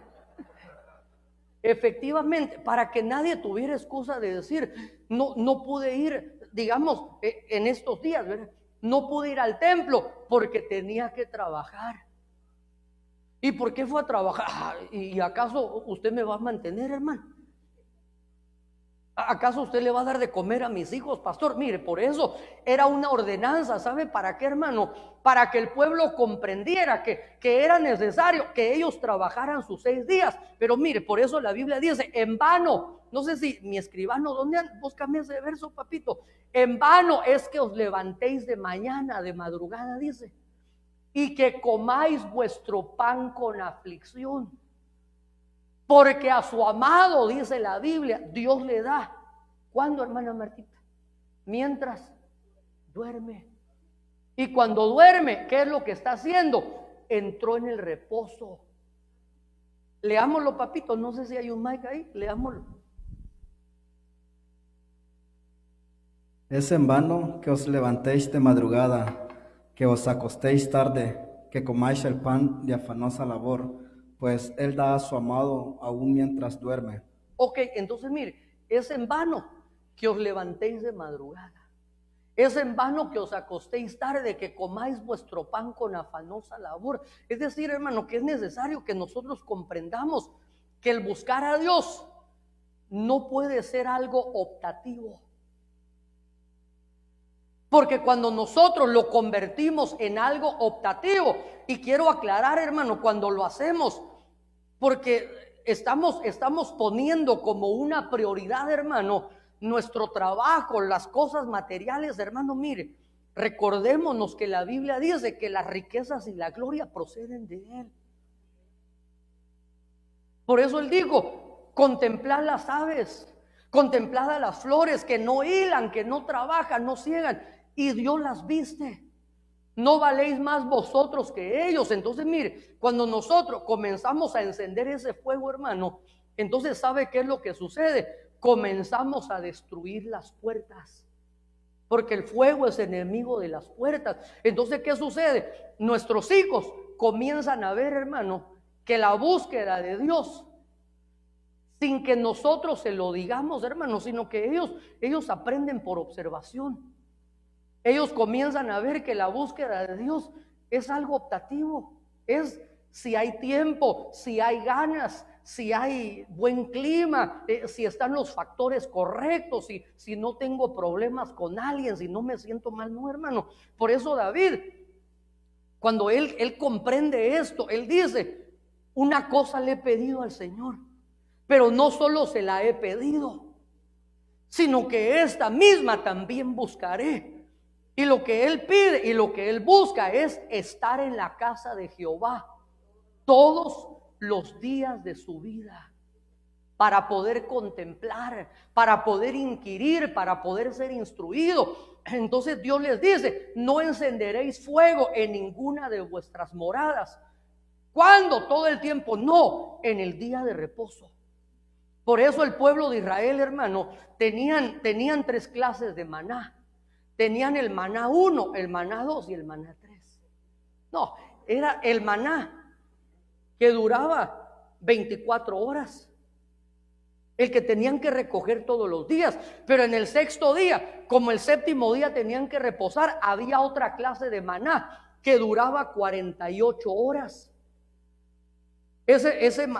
efectivamente, para que nadie tuviera excusa de decir, no pude ir, digamos, en estos días, ¿verdad? No pude ir al templo porque tenía que trabajar. ¿Y por qué fue a trabajar? ¿Y acaso usted me va a mantener, hermano? ¿Acaso usted le va a dar de comer a mis hijos, pastor? Mire, por eso era una ordenanza, ¿sabe para qué, hermano? Para que el pueblo comprendiera que era necesario que ellos trabajaran sus 6 días. Pero mire, por eso la Biblia dice, en vano, no sé si mi escribano, ¿dónde anda? Búscame ese verso, papito. En vano es que os levantéis de mañana, de madrugada, dice, y que comáis vuestro pan con aflicción. Porque a su amado, dice la Biblia, Dios le da. ¿Cuándo, hermana Martita? Mientras duerme. Y cuando duerme, ¿qué es lo que está haciendo? Entró en el reposo. Leámoslo, papito. No sé si hay un mic ahí. Leámoslo. Es en vano que os levantéis de madrugada, que os acostéis tarde, que comáis el pan de afanosa labor, pues él da a su amado aún mientras duerme. Ok, entonces mire, es en vano que os levantéis de madrugada. Es en vano que os acostéis tarde, que comáis vuestro pan con afanosa labor. Es decir, hermano, que es necesario que nosotros comprendamos que el buscar a Dios no puede ser algo optativo. Porque cuando nosotros lo convertimos en algo optativo, y quiero aclarar, hermano, cuando lo hacemos, porque estamos poniendo como una prioridad, hermano, nuestro trabajo, las cosas materiales, hermano, mire, recordémonos que la Biblia dice que las riquezas y la gloria proceden de Él. Por eso Él dijo, contemplad las aves, contemplad a las flores que no hilan, que no trabajan, no ciegan, y Dios las viste. No valéis más vosotros que ellos. Entonces mire, cuando nosotros comenzamos a encender ese fuego, hermano, entonces ¿sabe qué es lo que sucede? Comenzamos a destruir las puertas, porque el fuego es enemigo de las puertas. Entonces ¿qué sucede? Nuestros hijos comienzan a ver, hermano, que la búsqueda de Dios, sin que nosotros se lo digamos, hermano, sino que ellos aprenden por observación. Ellos comienzan a ver que la búsqueda de Dios es algo optativo. Es si hay tiempo, si hay ganas, si hay buen clima, si están los factores correctos, si no tengo problemas con alguien, si no me siento mal, no, hermano. Por eso David, cuando él comprende esto, él dice, una cosa le he pedido al Señor, pero no solo se la he pedido, sino que esta misma también buscaré. Y lo que él pide y lo que él busca es estar en la casa de Jehová todos los días de su vida, para poder contemplar, para poder inquirir, para poder ser instruido. Entonces Dios les dice, no encenderéis fuego en ninguna de vuestras moradas. ¿Cuándo? Todo el tiempo. No, en el día de reposo. Por eso el pueblo de Israel, hermano, tenían 3 clases de maná. Tenían el maná 1, el maná 2 y el maná 3. No, era el maná que duraba 24 horas. el que tenían que recoger todos los días. Pero en el sexto día, como el séptimo día tenían que reposar, había otra clase de maná que duraba 48 horas.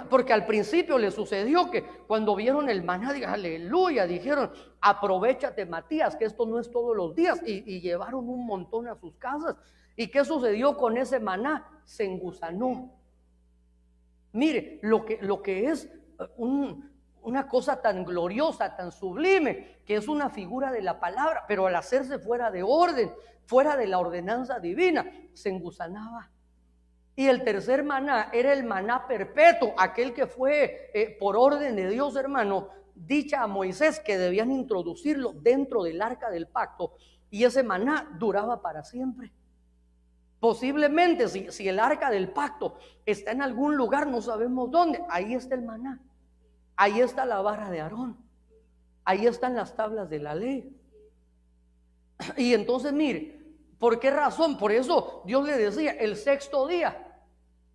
Porque al principio le sucedió que cuando vieron el maná, aleluya, dijeron, aprovéchate, Matías, que esto no es todos los días, y llevaron un montón a sus casas. ¿Y qué sucedió con ese maná? Se engusanó. Mire, lo que es una cosa tan gloriosa, tan sublime, que es una figura de la palabra, pero al hacerse fuera de orden, fuera de la ordenanza divina, se engusanaba. Y el tercer maná era el maná perpetuo, aquel que fue por orden de Dios, hermano, dicha a Moisés que debían introducirlo dentro del arca del pacto, y ese maná duraba para siempre. Posiblemente si el arca del pacto está en algún lugar, no sabemos dónde, ahí está el maná, ahí está la vara de Aarón, ahí están las tablas de la ley. Y entonces mire, ¿por qué razón? Por eso Dios le decía, el sexto día,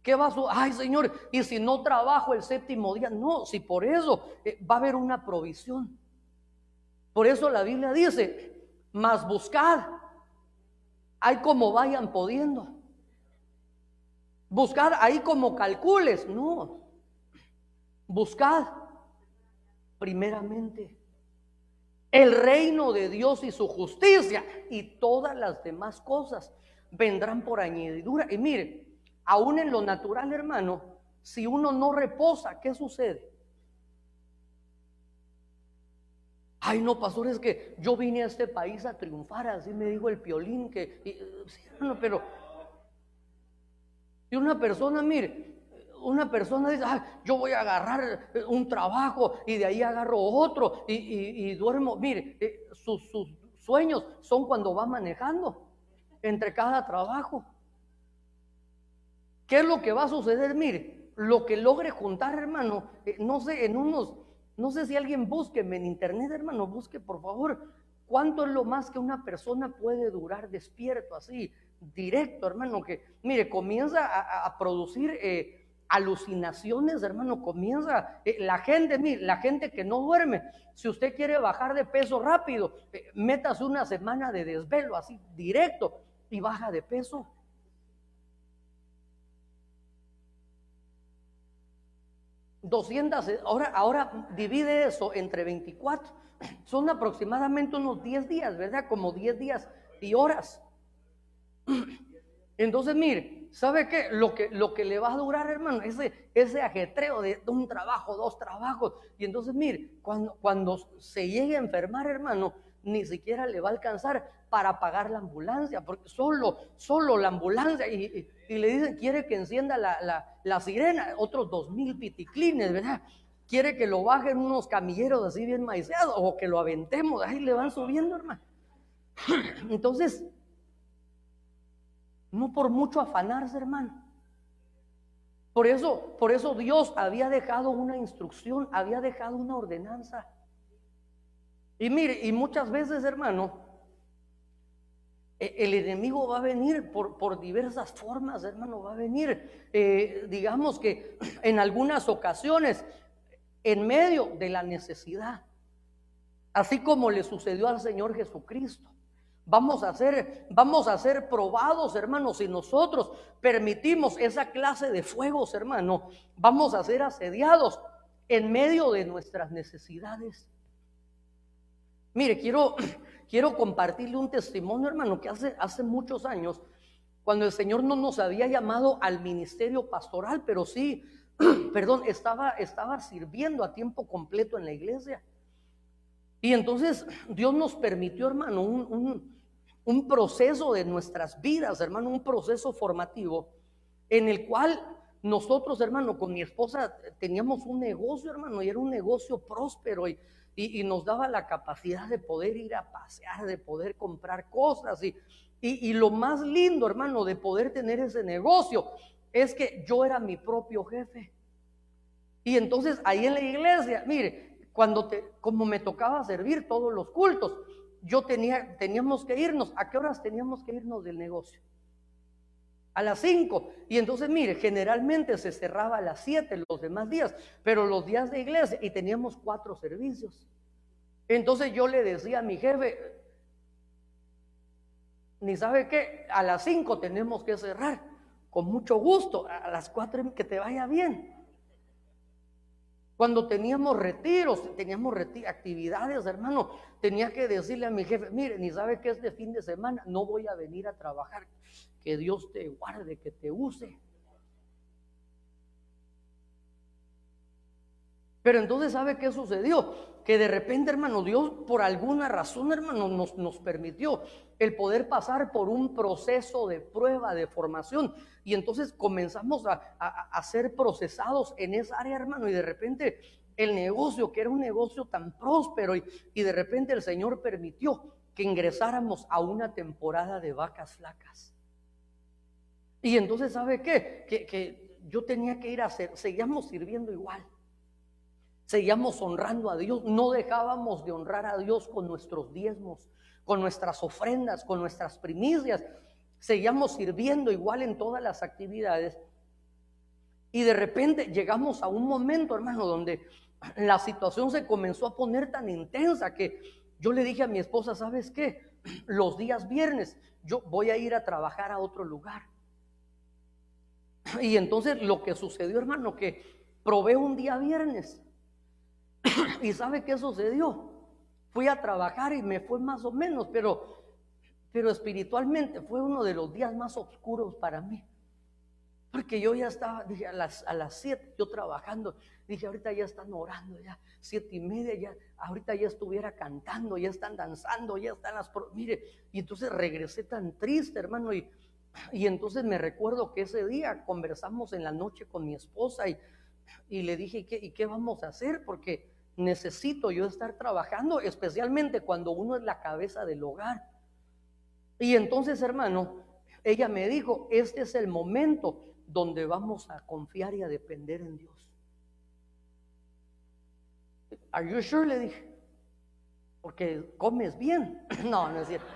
¿qué va a suceder? Ay, Señor, y si no trabajo el séptimo día, no, si por eso va a haber una provisión. Por eso la Biblia dice, mas buscad, hay como vayan pudiendo. Buscad ahí como calcules, no. Buscad primeramente el reino de Dios y su justicia, y todas las demás cosas vendrán por añadidura. Y mire, aún en lo natural, hermano, si uno no reposa, ¿qué sucede? Ay, no, pastor, es que yo vine a este país a triunfar, así me dijo el Piolín, sí, hermano, pero y una persona, mire, una persona dice, yo voy a agarrar un trabajo y de ahí agarro otro y duermo. Mire, sus sueños son cuando va manejando entre cada trabajo. ¿Qué es lo que va a suceder? Mire, lo que logre juntar, hermano, no sé si alguien búsqueme en internet, hermano, busque por favor, ¿cuánto es lo más que una persona puede durar despierto así, directo, hermano? Que, mire, comienza a producir alucinaciones, hermano, comienza, la gente que no duerme, si usted quiere bajar de peso rápido, métase una semana de desvelo así, directo, y baja de peso. Ahora divide eso entre 24, son aproximadamente unos 10 días, ¿verdad? Como 10 días y horas. Entonces, mire, ¿sabe qué? Lo que le va a durar, hermano, ese ajetreo de un trabajo, 2 trabajos, y entonces, mire, cuando se llegue a enfermar, hermano, ni siquiera le va a alcanzar para pagar la ambulancia, porque solo la ambulancia, y le dicen, quiere que encienda la sirena, otros 2,000 piticlines, ¿verdad? Quiere que lo bajen unos camilleros así bien maiceados, o que lo aventemos, ahí le van subiendo, hermano. Entonces, no por mucho afanarse, hermano. Por eso Dios había dejado una instrucción, había dejado una ordenanza. Y mire, y muchas veces, hermano, el enemigo va a venir por diversas formas, hermano, va a venir, digamos que en algunas ocasiones, en medio de la necesidad, así como le sucedió al Señor Jesucristo. Vamos a ser probados, hermanos, si nosotros permitimos esa clase de fuegos, hermano, vamos a ser asediados en medio de nuestras necesidades. Mire, quiero compartirle un testimonio, hermano, que hace muchos años, cuando el Señor no nos había llamado al ministerio pastoral, pero sí, estaba sirviendo a tiempo completo en la iglesia. Y entonces Dios nos permitió, hermano, un proceso de nuestras vidas, hermano, un proceso formativo en el cual nosotros, hermano, con mi esposa teníamos un negocio, hermano, y era un negocio próspero y nos daba la capacidad de poder ir a pasear, de poder comprar cosas y lo más lindo, hermano, de poder tener ese negocio es que yo era mi propio jefe. Y entonces ahí en la iglesia, mire, como me tocaba servir todos los cultos, teníamos que irnos. ¿A qué horas teníamos que irnos del negocio? a las 5. Y entonces, mire, generalmente se cerraba a las 7 los demás días, pero los días de iglesia, y teníamos 4 servicios. Entonces yo le decía a mi jefe, ni sabe qué, a las 5 tenemos que cerrar, con mucho gusto, a las 4 que te vaya bien. Cuando teníamos retiros, actividades, hermano, tenía que decirle a mi jefe, mire, ni sabe qué, este fin de semana no voy a venir a trabajar, que Dios te guarde, que te use. Pero entonces, ¿sabe qué sucedió? Que de repente, hermano, Dios por alguna razón, hermano, nos permitió el poder pasar por un proceso de prueba, de formación. Y entonces comenzamos a ser procesados en esa área, hermano. Y de repente el negocio, que era un negocio tan próspero, y de repente el Señor permitió que ingresáramos a una temporada de vacas flacas. Y entonces, ¿sabe qué? Que yo tenía que ir a hacer, seguíamos sirviendo igual. Seguíamos honrando a Dios, no dejábamos de honrar a Dios con nuestros diezmos, con nuestras ofrendas, con nuestras primicias. Seguíamos sirviendo igual en todas las actividades. Y de repente llegamos a un momento, hermano, donde la situación se comenzó a poner tan intensa que yo le dije a mi esposa, ¿sabes qué? Los días viernes yo voy a ir a trabajar a otro lugar. Y entonces lo que sucedió, hermano, que probé un día viernes. ¿Y sabe qué sucedió? Fui a trabajar y me fue más o menos, pero espiritualmente fue uno de los días más oscuros para mí. Porque yo ya estaba, dije, a las 7 yo trabajando, dije, ahorita ya están orando, ya 7:30, ya, ahorita ya estuviera cantando, ya están danzando, ya están mire, y entonces regresé tan triste, hermano, y entonces me recuerdo que ese día conversamos en la noche con mi esposa y le dije, ¿y qué vamos a hacer? Porque necesito yo estar trabajando, especialmente cuando uno es la cabeza del hogar. Y entonces, hermano, ella me dijo, este es el momento donde vamos a confiar y a depender en Dios. ¿Are you sure? Le dije, porque comes bien. No, no es cierto.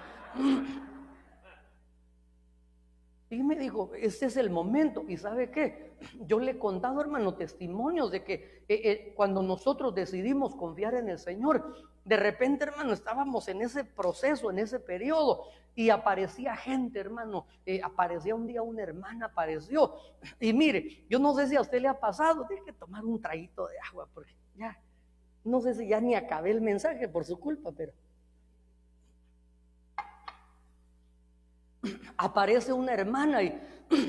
Y me dijo, este es el momento. ¿Y sabe qué? Yo le he contado, hermano, testimonios de que cuando nosotros decidimos confiar en el Señor, de repente, hermano, estábamos en ese proceso, en ese periodo, y aparecía gente, hermano, aparecía un día una hermana, apareció, y mire, yo no sé si a usted le ha pasado, tiene que tomar un traguito de agua, porque ya, no sé si ya ni acabé el mensaje por su culpa, pero aparece una hermana y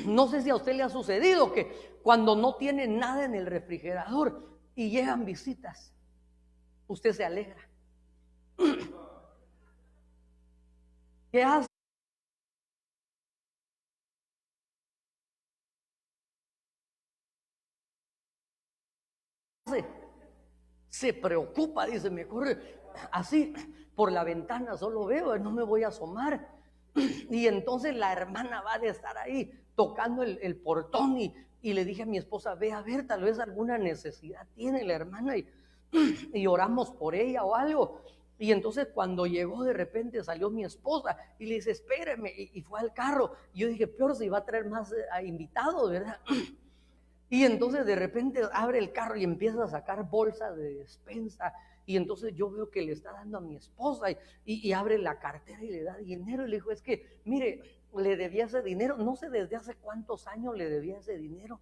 no sé si a usted le ha sucedido que cuando no tiene nada en el refrigerador y llegan visitas, usted se alegra. ¿Qué hace? Se preocupa, dice, mejor así por la ventana solo veo, no me voy a asomar. Y entonces la hermana va de estar ahí tocando el portón y le dije a mi esposa, ve a ver, tal vez alguna necesidad tiene la hermana y oramos por ella o algo. Y entonces cuando llegó, de repente salió mi esposa y le dice, espéreme, y fue al carro. Y yo dije, peor, si va a traer más invitados, ¿verdad? Y entonces de repente abre el carro y empieza a sacar bolsas de despensa. Y entonces yo veo que le está dando a mi esposa y abre la cartera y le da dinero. Y le dijo, es que, mire, le debía ese dinero. No sé desde hace cuántos años le debía ese dinero.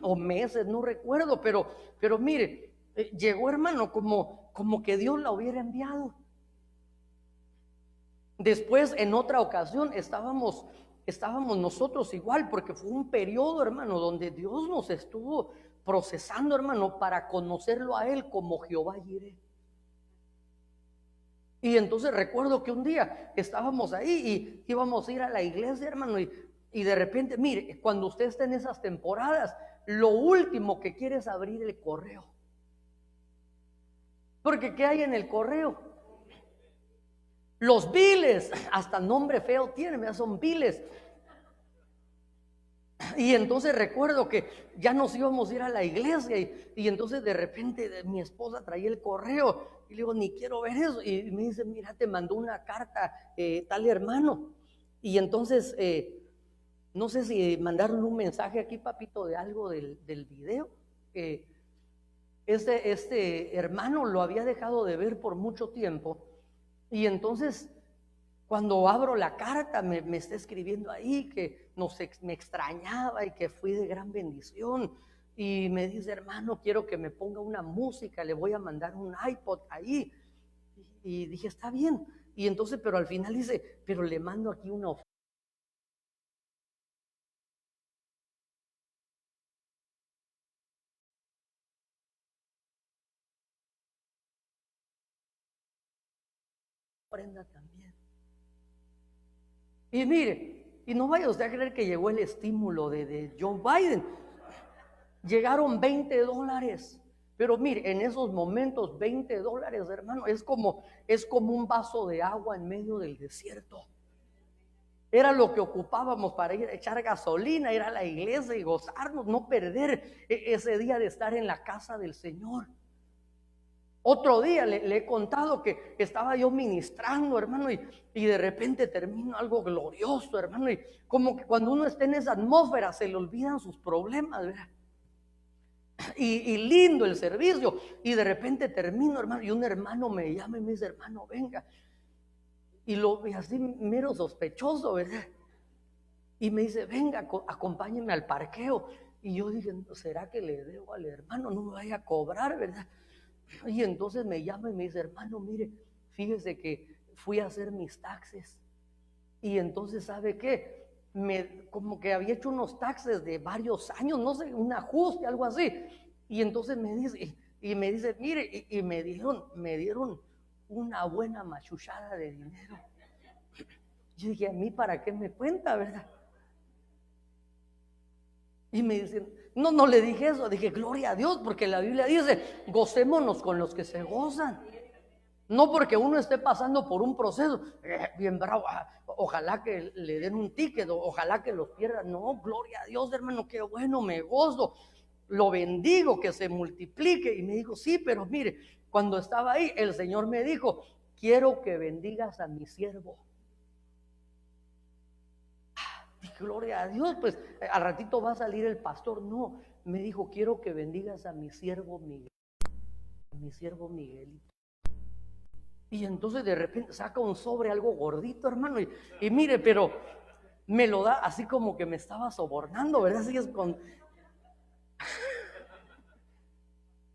O meses, no recuerdo. Pero mire, llegó, hermano, como que Dios la hubiera enviado. Después, en otra ocasión, estábamos nosotros igual, porque fue un periodo, hermano, donde Dios nos estuvo procesando, hermano, para conocerlo a Él como Jehová Jireh. Y entonces recuerdo que un día estábamos ahí y íbamos a ir a la iglesia, hermano, y de repente, mire, cuando usted está en esas temporadas, lo último que quiere es abrir el correo. Porque ¿qué hay en el correo? Los biles, hasta nombre feo tienen, son biles. Y entonces recuerdo que ya nos íbamos a ir a la iglesia y entonces de repente mi esposa traía el correo y le digo, ni quiero ver eso. Y me dice, mira, te mandó una carta tal hermano. Y entonces No sé si mandaron un mensaje aquí, papito, de algo del video. Este hermano lo había dejado de ver por mucho tiempo. Y entonces, cuando abro la carta, me está escribiendo ahí que me extrañaba y que fui de gran bendición. Y me dice, hermano, quiero que me ponga una música, le voy a mandar un iPod ahí. Y dije, está bien. Y entonces, pero al final dice, pero le mando aquí una ofrenda también. Y mire, y no vaya usted a creer que llegó el estímulo de Joe Biden. Llegaron $20. Pero mire, en esos momentos $20, hermano, es como un vaso de agua en medio del desierto. Era lo que ocupábamos para ir a echar gasolina, ir a la iglesia y gozarnos, no perder ese día de estar en la casa del Señor. Otro día le he contado que estaba yo ministrando, hermano, y de repente termino algo glorioso, hermano, y como que cuando uno está en esa atmósfera se le olvidan sus problemas, ¿verdad? Y lindo el servicio, y de repente termino, hermano, y un hermano me llama y me dice, hermano, venga, y así mero sospechoso, ¿verdad? Y me dice, venga, acompáñeme al parqueo. Y yo dije, ¿será que le debo al hermano? No me vaya a cobrar, ¿verdad? Y entonces me llama y me dice, hermano, mire, fíjese que fui a hacer mis taxes. Y entonces, ¿sabe qué? Como que había hecho unos taxes de varios años, no sé, un ajuste, algo así. Y entonces me dice, mire, y me dieron una buena machuchada de dinero. Yo dije, ¿a mí para qué me cuenta, verdad? Y me dicen, no le dije eso, dije, gloria a Dios, porque la Biblia dice, gocémonos con los que se gozan. No porque uno esté pasando por un proceso, bien bravo, ojalá que le den un ticket, ojalá que los pierdan. No, gloria a Dios, hermano, qué bueno, me gozo, lo bendigo, que se multiplique. Y me dijo, sí, pero mire, cuando estaba ahí, el Señor me dijo, quiero que bendigas a mi siervo. Gloria a Dios, pues al ratito va a salir el pastor. No, me dijo, quiero que bendigas a mi siervo Miguelito. Y entonces de repente saca un sobre algo gordito, hermano, y mire, pero me lo da así como que me estaba sobornando, ¿verdad? Así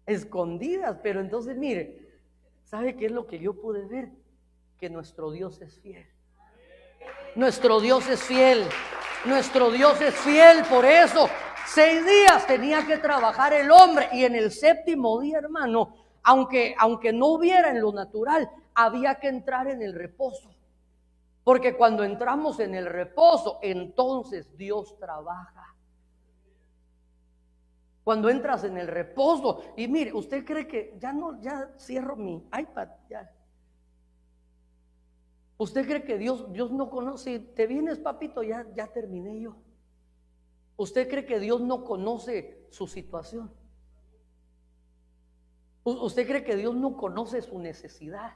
escondidas, pero entonces mire, ¿sabe qué es lo que yo pude ver? Que nuestro Dios es fiel. Nuestro Dios es fiel. Nuestro Dios es fiel, por eso 6 días tenía que trabajar el hombre, y en el 7º día, hermano, aunque no hubiera en lo natural, había que entrar en el reposo, porque cuando entramos en el reposo, entonces Dios trabaja. Cuando entras en el reposo, y mire, usted cree que ya cierro mi iPad, ya. ¿Usted cree que Dios no conoce? Si te vienes, papito, ya terminé yo. ¿Usted cree que Dios no conoce su situación? ¿Usted cree que Dios no conoce su necesidad?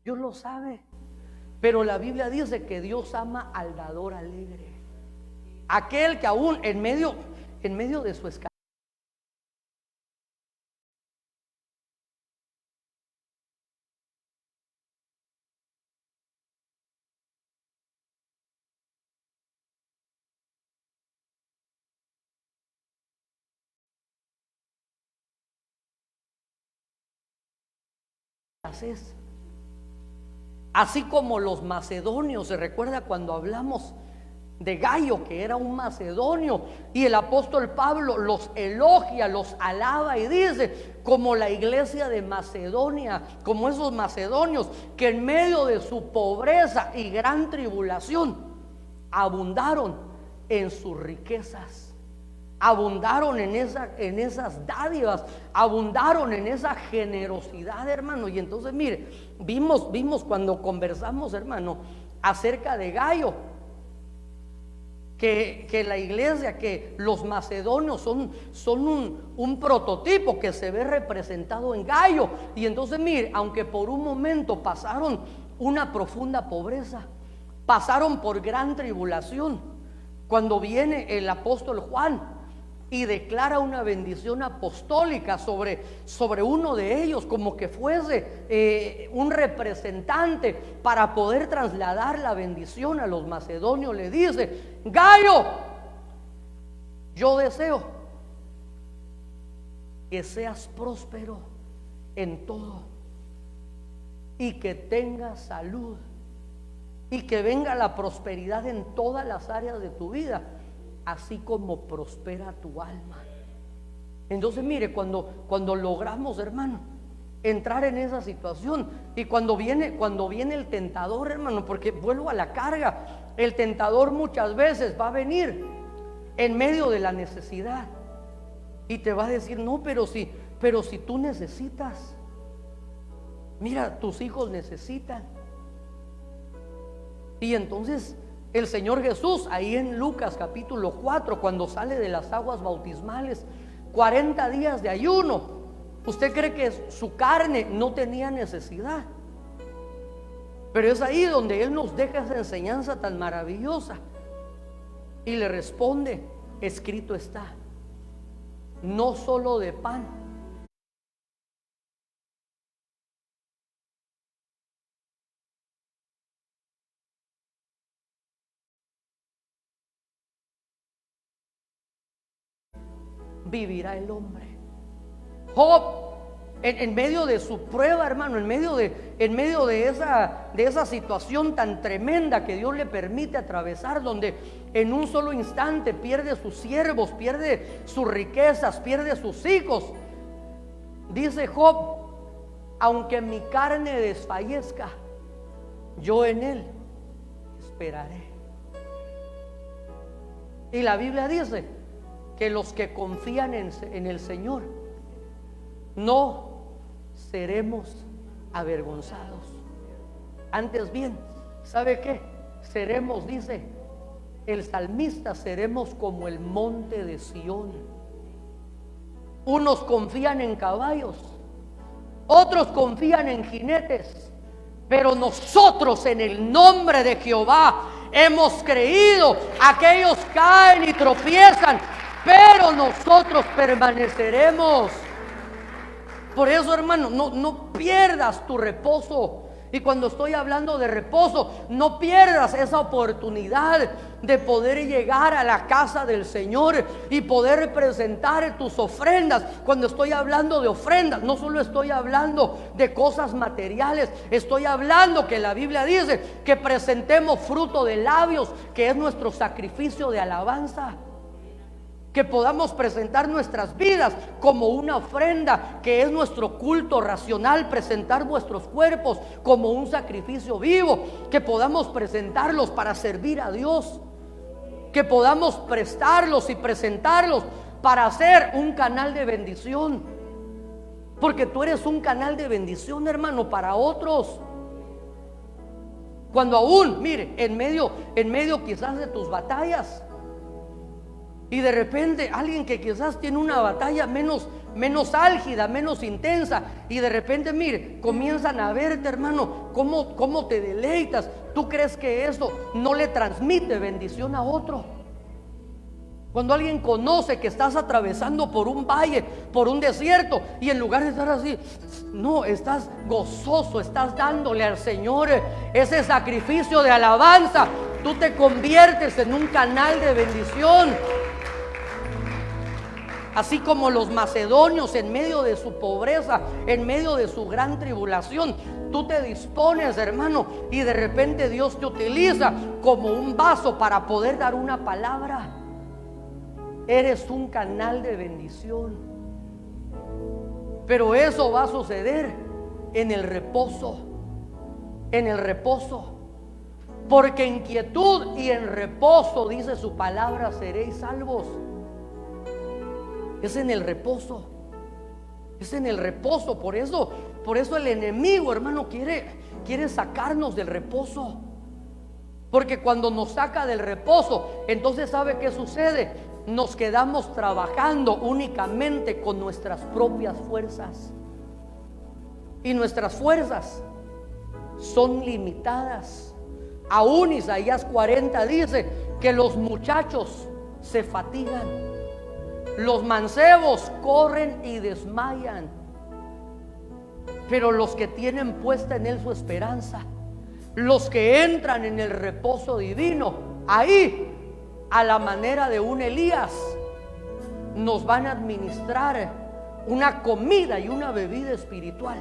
Dios lo sabe. Pero la Biblia dice que Dios ama al dador alegre. Aquel que aún en medio de su escasez, así como los macedonios, se recuerda cuando hablamos de Gayo, que era un macedonio, y el apóstol Pablo los elogia, los alaba y dice, como la iglesia de Macedonia, como esos macedonios que en medio de su pobreza y gran tribulación abundaron en sus riquezas, abundaron en esas dádivas, abundaron en esa generosidad, hermano. Y entonces mire, vimos cuando conversamos, hermano, acerca de Gayo, que la iglesia, que los macedonios son un prototipo que se ve representado en Gayo. Y entonces mire, aunque por un momento pasaron una profunda pobreza, pasaron por gran tribulación, Cuando viene el apóstol Juan y declara una bendición apostólica sobre uno de ellos, como que fuese un representante para poder trasladar la bendición a los macedonios, le dice: Gayo, yo deseo que seas próspero en todo y que tengas salud y que venga la prosperidad en todas las áreas de tu vida, así como prospera tu alma. Entonces mire, cuando logramos, hermano, entrar en esa situación, y cuando viene el tentador, hermano, porque vuelvo a la carga, el tentador muchas veces va a venir en medio de la necesidad y te va a decir: no, pero si tú necesitas, mira, tus hijos necesitan. Y entonces el Señor Jesús, ahí en Lucas capítulo 4, cuando sale de las aguas bautismales, 40 días de ayuno, ¿usted cree que su carne no tenía necesidad? Pero es ahí donde Él nos deja esa enseñanza tan maravillosa y le responde: escrito está, no solo de pan vivirá el hombre. Job, en medio de su prueba, hermano, en medio de esa situación tan tremenda que Dios le permite atravesar, donde en un solo instante pierde sus siervos, pierde sus riquezas, pierde sus hijos, dice Job: aunque mi carne desfallezca, yo en él esperaré. Y la Biblia dice que los que confían en el Señor no seremos avergonzados. Antes bien, ¿sabe qué? Seremos, dice el salmista, seremos como el monte de Sión. Unos confían en caballos, otros confían en jinetes, pero nosotros en el nombre de Jehová hemos creído. Aquellos caen y tropiezan, pero nosotros permaneceremos. Por eso, hermano, no pierdas tu reposo. Y cuando estoy hablando de reposo, no pierdas esa oportunidad de poder llegar a la casa del Señor y poder presentar tus ofrendas. Cuando estoy hablando de ofrendas, no solo estoy hablando de cosas materiales, estoy hablando que la Biblia dice que presentemos fruto de labios, que es nuestro sacrificio de alabanza. Que podamos presentar nuestras vidas como una ofrenda, que es nuestro culto racional, presentar vuestros cuerpos como un sacrificio vivo, que podamos presentarlos para servir a Dios, que podamos prestarlos y presentarlos para hacer un canal de bendición, porque tú eres un canal de bendición, hermano, para otros. Cuando aún, mire, en medio quizás de tus batallas, y de repente alguien que quizás tiene una batalla menos álgida, menos intensa, y de repente, mire, comienzan a verte, hermano, cómo te deleitas. ¿Tú crees que eso no le transmite bendición a otro? Cuando alguien conoce que estás atravesando por un valle, por un desierto, y en lugar de estar así, no, estás gozoso, estás dándole al Señor ese sacrificio de alabanza, tú te conviertes en un canal de bendición. Así como los macedonios, en medio de su pobreza, en medio de su gran tribulación, tú te dispones, hermano, y de repente Dios te utiliza como un vaso para poder dar una palabra. Eres un canal de bendición. Pero eso va a suceder en el reposo. En el reposo. Porque en quietud y en reposo, dice su palabra, seréis salvos. Es en el reposo. Es en el reposo. Por eso el enemigo, hermano, quiere sacarnos del reposo. Porque cuando nos saca del reposo, entonces ¿sabe qué sucede? Nos quedamos trabajando únicamente con nuestras propias fuerzas. Y nuestras fuerzas son limitadas. Aún Isaías 40 dice: que los muchachos se fatigan, los mancebos corren y desmayan, pero los que tienen puesta en Él su esperanza, los que entran en el reposo divino, ahí, a la manera de un Elías, nos van a administrar una comida y una bebida espiritual,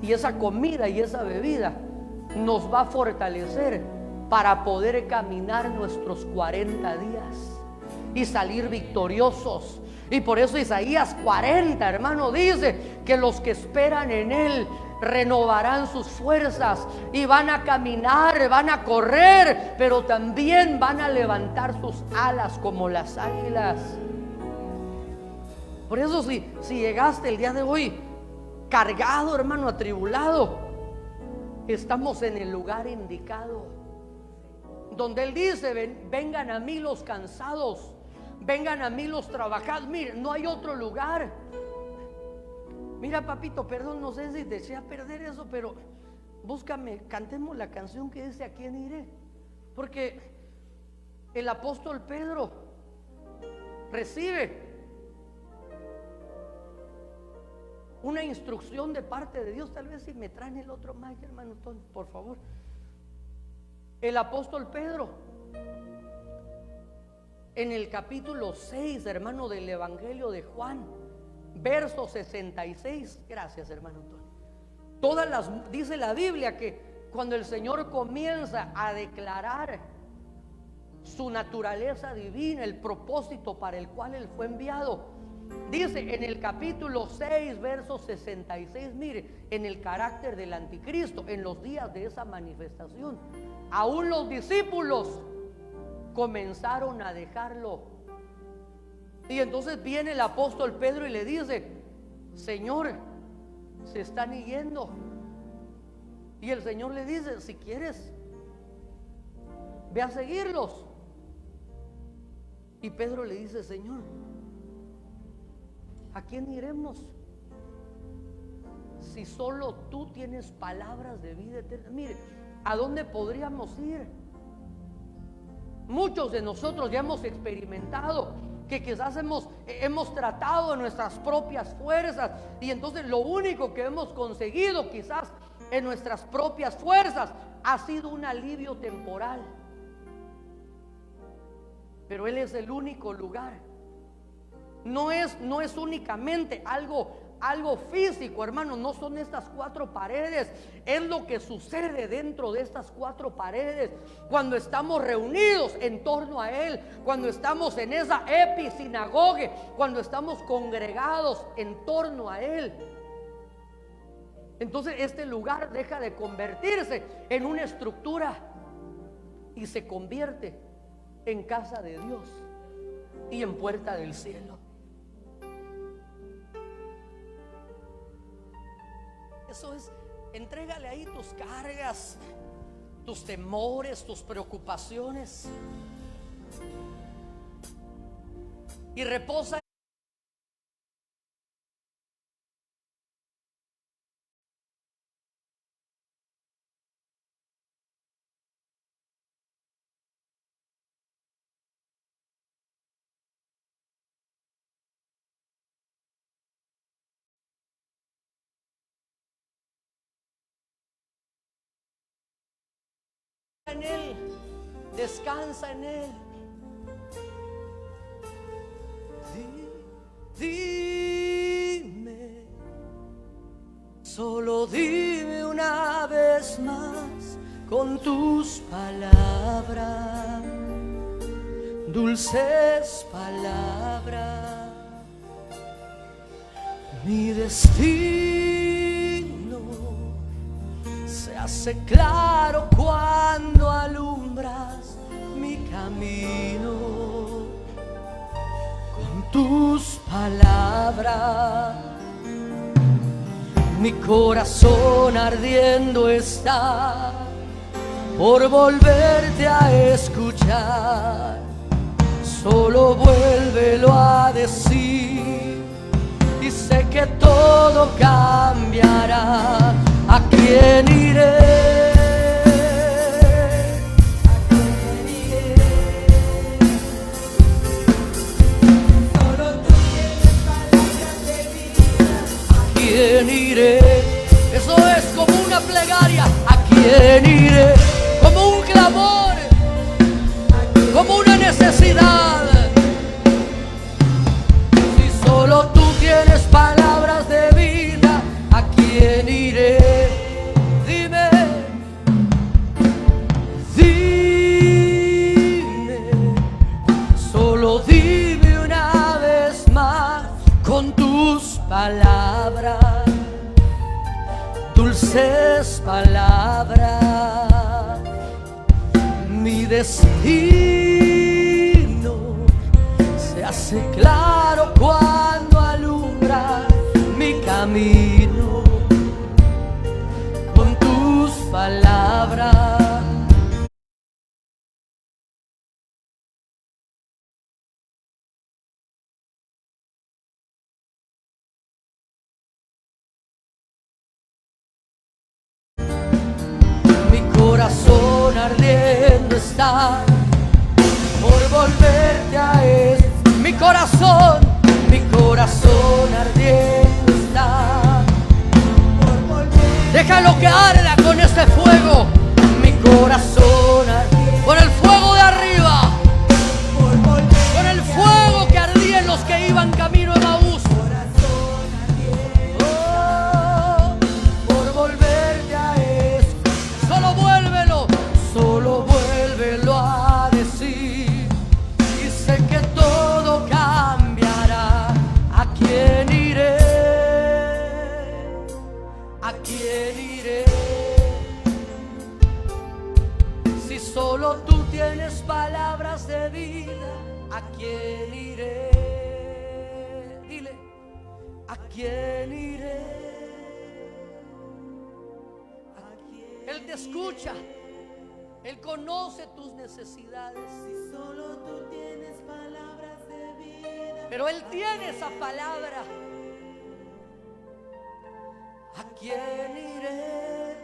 y esa comida y esa bebida nos va a fortalecer para poder caminar nuestros 40 días y salir victoriosos. Y por eso Isaías 40, hermano, dice que los que esperan en Él renovarán sus fuerzas y van a caminar, van a correr, pero también van a levantar sus alas como las águilas. Por eso si llegaste el día de hoy cargado, hermano, atribulado, estamos en el lugar indicado, donde Él dice: vengan a mí los cansados, vengan a mí los trabajados. Mire, no hay otro lugar. Mira, papito, perdón, no sé si te eché a perder eso, pero búscame, cantemos la canción que dice: ¿a quién iré? Porque el apóstol Pedro recibe una instrucción de parte de Dios. Tal vez si me traen el otro mic, hermano Tony, por favor. El apóstol Pedro, en el capítulo 6, hermano, del Evangelio de Juan, verso 66. Gracias, hermano Tony. Dice la Biblia que cuando el Señor comienza a declarar su naturaleza divina, el propósito para el cual Él fue enviado, dice en el capítulo 6, verso 66, mire, en el carácter del anticristo, en los días de esa manifestación, aún los discípulos comenzaron a dejarlo. Y entonces viene el apóstol Pedro y le dice: Señor, se están yendo. Y el Señor le dice: si quieres, ve a seguirlos. Y Pedro le dice: Señor, ¿a quién iremos? Si solo tú tienes palabras de vida eterna. Mire, ¿a dónde podríamos ir? Muchos de nosotros ya hemos experimentado que quizás hemos tratado de nuestras propias fuerzas, y entonces lo único que hemos conseguido quizás en nuestras propias fuerzas ha sido un alivio temporal. Pero Él es el único lugar. No es únicamente algo físico, hermano. No son estas 4 paredes. Es lo que sucede dentro de estas 4 paredes cuando estamos reunidos en torno a Él, cuando estamos en esa episinagoge, cuando estamos congregados en torno a Él. Entonces este lugar deja de convertirse en una estructura y se convierte en casa de Dios y en puerta del cielo. Eso es, entrégale ahí tus cargas, tus temores, tus preocupaciones, y reposa en Él, descansa en Él. Dime, solo dime una vez más con tus palabras, dulces palabras, mi destino se hace claro cuando alumbras mi camino con tus palabras. Mi corazón ardiendo está por volverte a escuchar. Solo vuélvelo a decir y sé que todo cambiará. ¿A quién iré? ¿A quién iré? quién iré? Como un clamor, como una necesidad. Si solo tú tienes palabras de vida, ¿a quién iré? Dime, dime, solo dime una vez más con tus palabras, dulces palabras, mi destino se hace claro cuando alumbra mi camino con tus palabras. Mi corazón ardiendo está por volverte a él. Mi corazón ardiendo está por volverte. Déjalo que arda con este fuego. Mi corazón ardiendo por el fuego de arriba, por el fuego que ardía en los que iban camino a Emaús. Oh, por volverte a él. Solo vuélvelo a decir, y sé que todo cambiará. ¿A quién iré? ¿A quién iré? Si solo tú tienes palabras de vida, ¿a quién iré? Dile, ¿a quién iré? Él te escucha. Él conoce tus necesidades. Si solo tú tienes palabras de vida, pero Él tiene esa palabra. ¿A quién iré?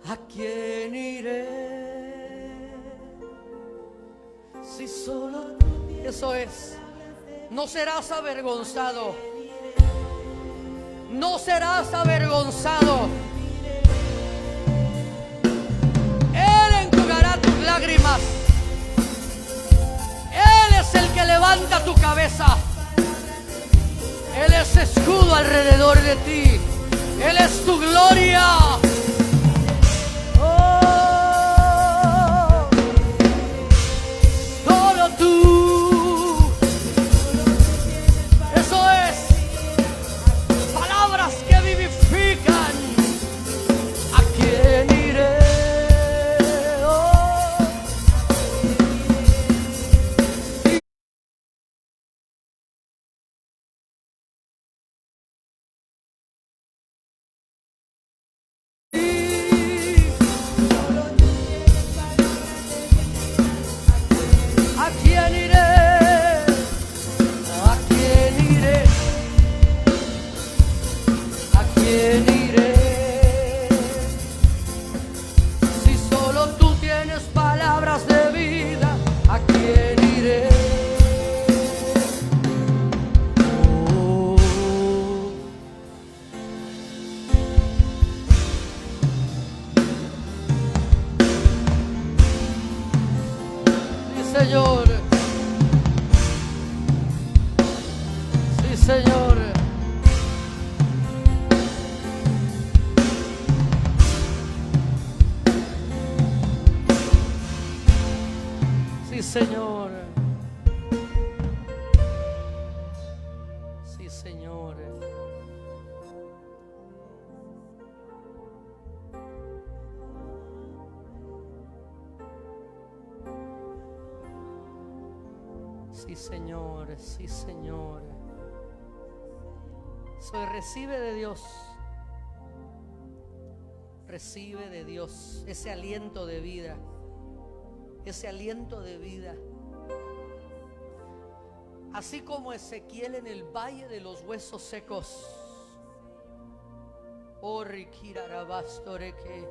¿A quién iré? Si solo tú tienes. Eso es. No serás avergonzado. No serás avergonzado. Tus lágrimas. Él es el que levanta tu cabeza. Él es escudo alrededor de ti. Él es tu gloria. Oh, solo tú. Eso es. Palabras que vivifican. ¿A quién iré? Señor. Sí, Señor. Sí, Señor. Sí, Señor. Sí, Señor, sí, Señor. Recibe de Dios. Recibe de Dios ese aliento de vida. Ese aliento de vida. Así como Ezequiel en el valle de los huesos secos. Oh, Rikirarabastoreke.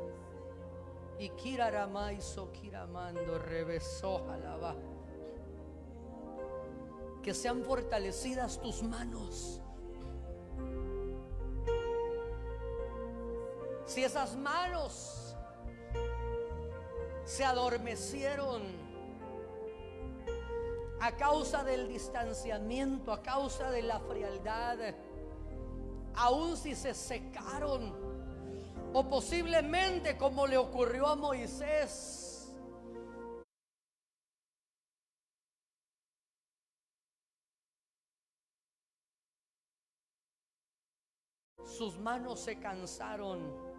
Y Kiraramaiso Kiramando Rebesó Jalaba. Que sean fortalecidas tus manos. si esas manos se adormecieron a causa del distanciamiento, a causa de la frialdad, aun si se secaron, o posiblemente como le ocurrió a Moisés, sus manos se cansaron,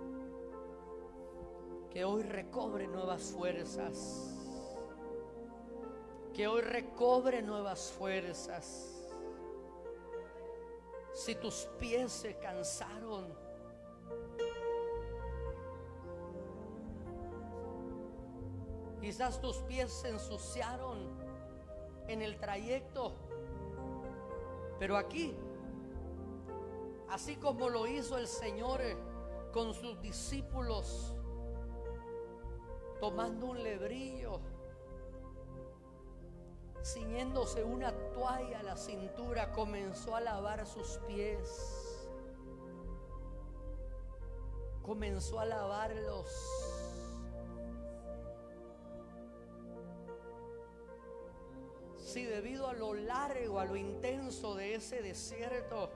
que hoy recobre nuevas fuerzas. Que hoy recobre nuevas fuerzas. Si tus pies se cansaron, quizás tus pies se ensuciaron en el trayecto, pero aquí, así como lo hizo el Señor con sus discípulos, tomando un lebrillo, ciñéndose una toalla a la cintura, comenzó a lavar sus pies, comenzó a lavarlos. Si debido a lo largo, a lo intenso de ese desierto,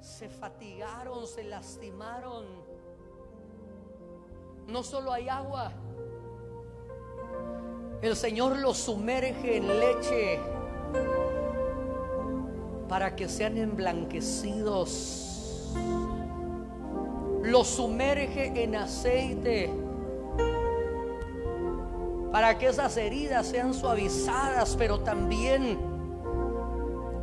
se fatigaron, se lastimaron, no solo hay agua, el Señor los sumerge en leche para que sean emblanquecidos, los sumerge en aceite para que esas heridas sean suavizadas, pero también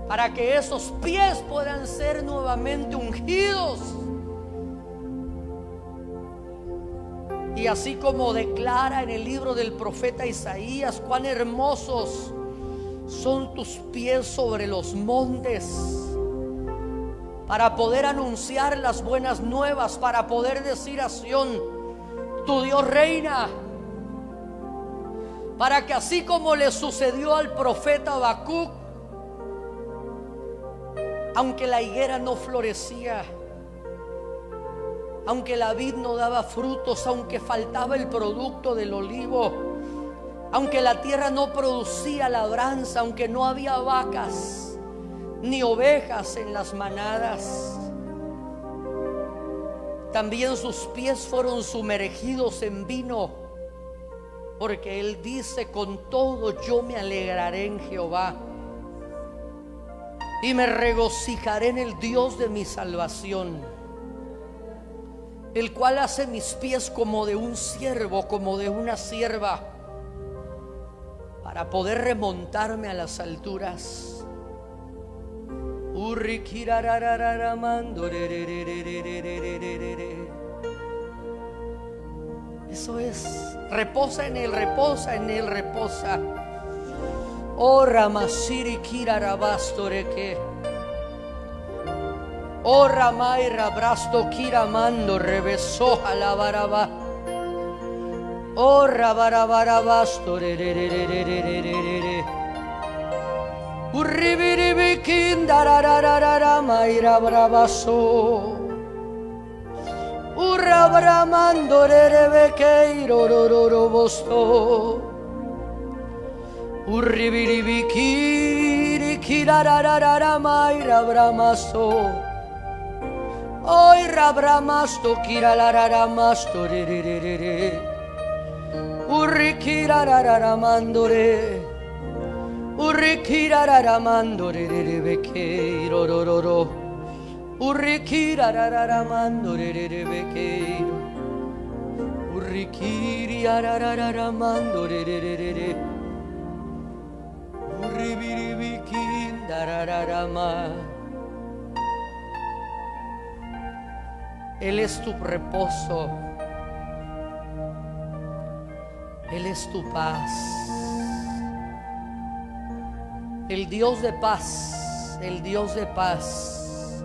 para que esos pies puedan ser nuevamente ungidos. Y así como declara en el libro del profeta Isaías, cuán hermosos son tus pies sobre los montes, para poder anunciar las buenas nuevas, para poder decir a Sión, tu Dios reina. Para que así como le sucedió al profeta Habacuc, aunque la higuera no florecía, aunque la vid no daba frutos, aunque faltaba el producto del olivo, aunque la tierra no producía labranza, aunque no había vacas ni ovejas en las manadas, también sus pies fueron sumergidos en vino, porque él dice, con todo yo me alegraré en Jehová y me regocijaré en el Dios de mi salvación, el cual hace mis pies como de un siervo, como de una sierva, para poder remontarme a las alturas. Eso es, reposa en él, reposa en él, reposa. Oh Ramasiri Kirarabastoreke. Oh Ramay Rabrasto Kiramando Rebeso Alabaraba. Oh Rabarabarabasto Rererererererere. Urribiribi Kindarararara Mayra Brabaso. Urrabramando Rerebekeiro Rororobosto. Urribiribi Kiri Kirararara Mayra Bramaso. Hoy rabramasto kiralararamasto rererere. Urri kirarararamandore. Urri kirararamandore rerebekeiro rororo. Urri kirararamandore rerebekeiro. Urri kiriarararamandore rerere. Urri biribikindarararama. Él es tu reposo, Él es tu paz, el Dios de paz, el Dios de paz,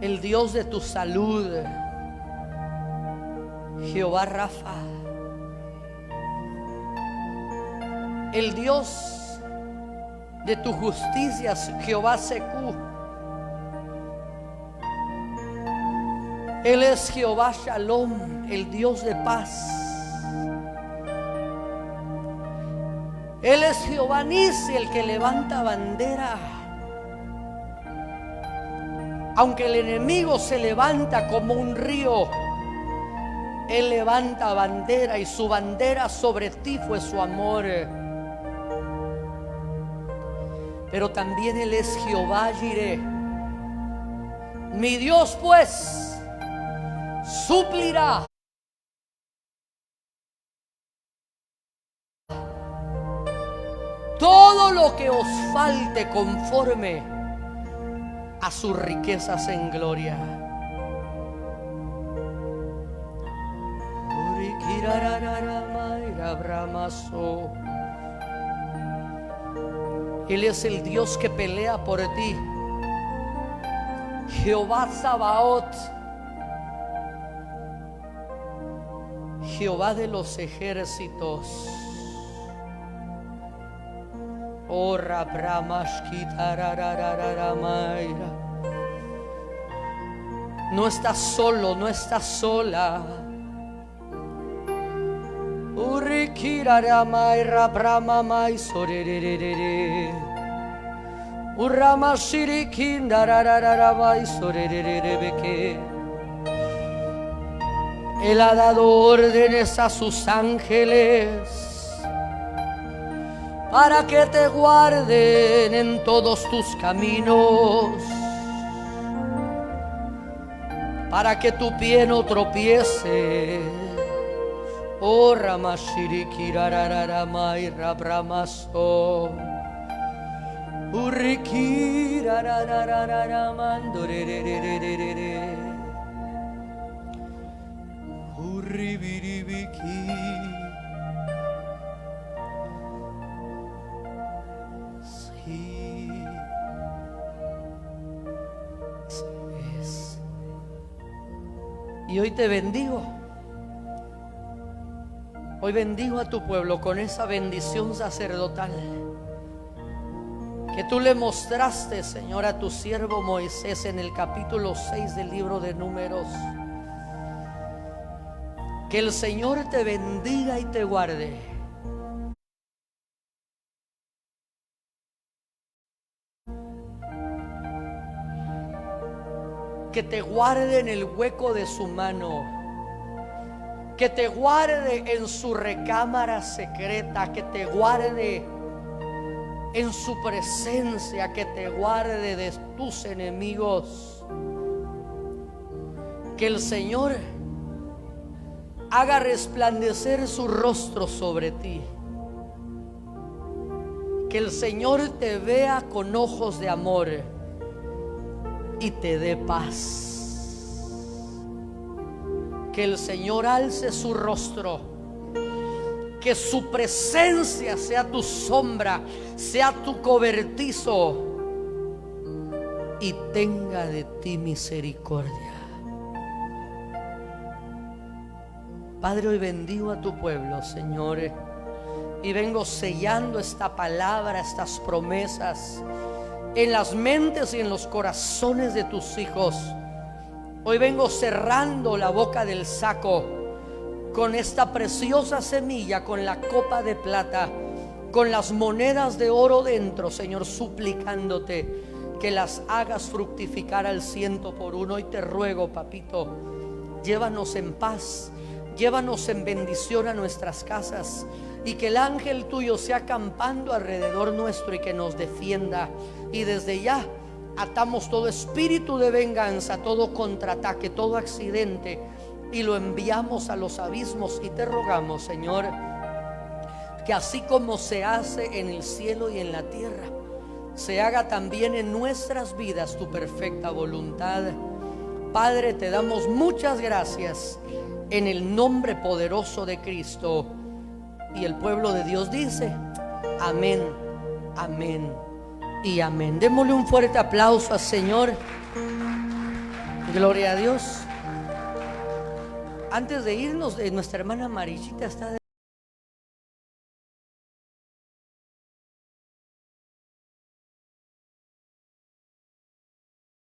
el Dios de tu salud, Jehová Rafa, el Dios de tu justicia, Jehová Secú. Él es Jehová Shalom, el Dios de paz. Él es Jehová Nisi, el que levanta bandera. Aunque el enemigo se levanta como un río, Él levanta bandera, y su bandera sobre ti fue su amor. Pero también Él es Jehová Jireh. Mi Dios pues suplirá todo lo que os falte conforme a sus riquezas en gloria. Él es el Dios que pelea por ti. Jehová Sabaoth, Jehová de los ejércitos. Oh, no estás solo, no estás sola. Él ha dado órdenes a sus ángeles para que te guarden en todos tus caminos, para que tu pie no tropiece. Oh, Ramashiriki rararamai rabramaso. Uriki rarararamandorerererere. Urribiribiki. Sí. Así es. Y hoy te bendigo. Hoy bendigo a tu pueblo con esa bendición sacerdotal que tú le mostraste, Señor, a tu siervo Moisés en el capítulo 6 del libro de Números. Que el Señor te bendiga y te guarde. Que te guarde en el hueco de su mano. Que te guarde en su recámara secreta, que te guarde en su presencia, que te guarde de tus enemigos. Que el Señor haga resplandecer su rostro sobre ti. Que el Señor te vea con ojos de amor y te dé paz. Que el Señor alce su rostro, que su presencia sea tu sombra, sea tu cobertizo, y tenga de ti misericordia. Padre, hoy bendigo a tu pueblo, Señor, y vengo sellando esta palabra, estas promesas en las mentes y en los corazones de tus hijos. Hoy vengo cerrando la boca del saco con esta preciosa semilla, con la copa de plata, con las monedas de oro dentro, Señor, suplicándote que las hagas fructificar al 100%. Y te ruego, papito, llévanos en paz, llévanos en bendición a nuestras casas, y que el ángel tuyo sea acampando alrededor nuestro y que nos defienda. Y desde ya atamos todo espíritu de venganza, todo contraataque, todo accidente, y lo enviamos a los abismos. Y te rogamos, Señor, que así como se hace en el cielo y en la tierra, se haga también en nuestras vidas tu perfecta voluntad. Padre, te damos muchas gracias en el nombre poderoso de Cristo. Y el pueblo de Dios dice: amén, amén y amén. Démosle un fuerte aplauso al Señor. Gloria a Dios. Antes de irnos, nuestra hermana Marichita está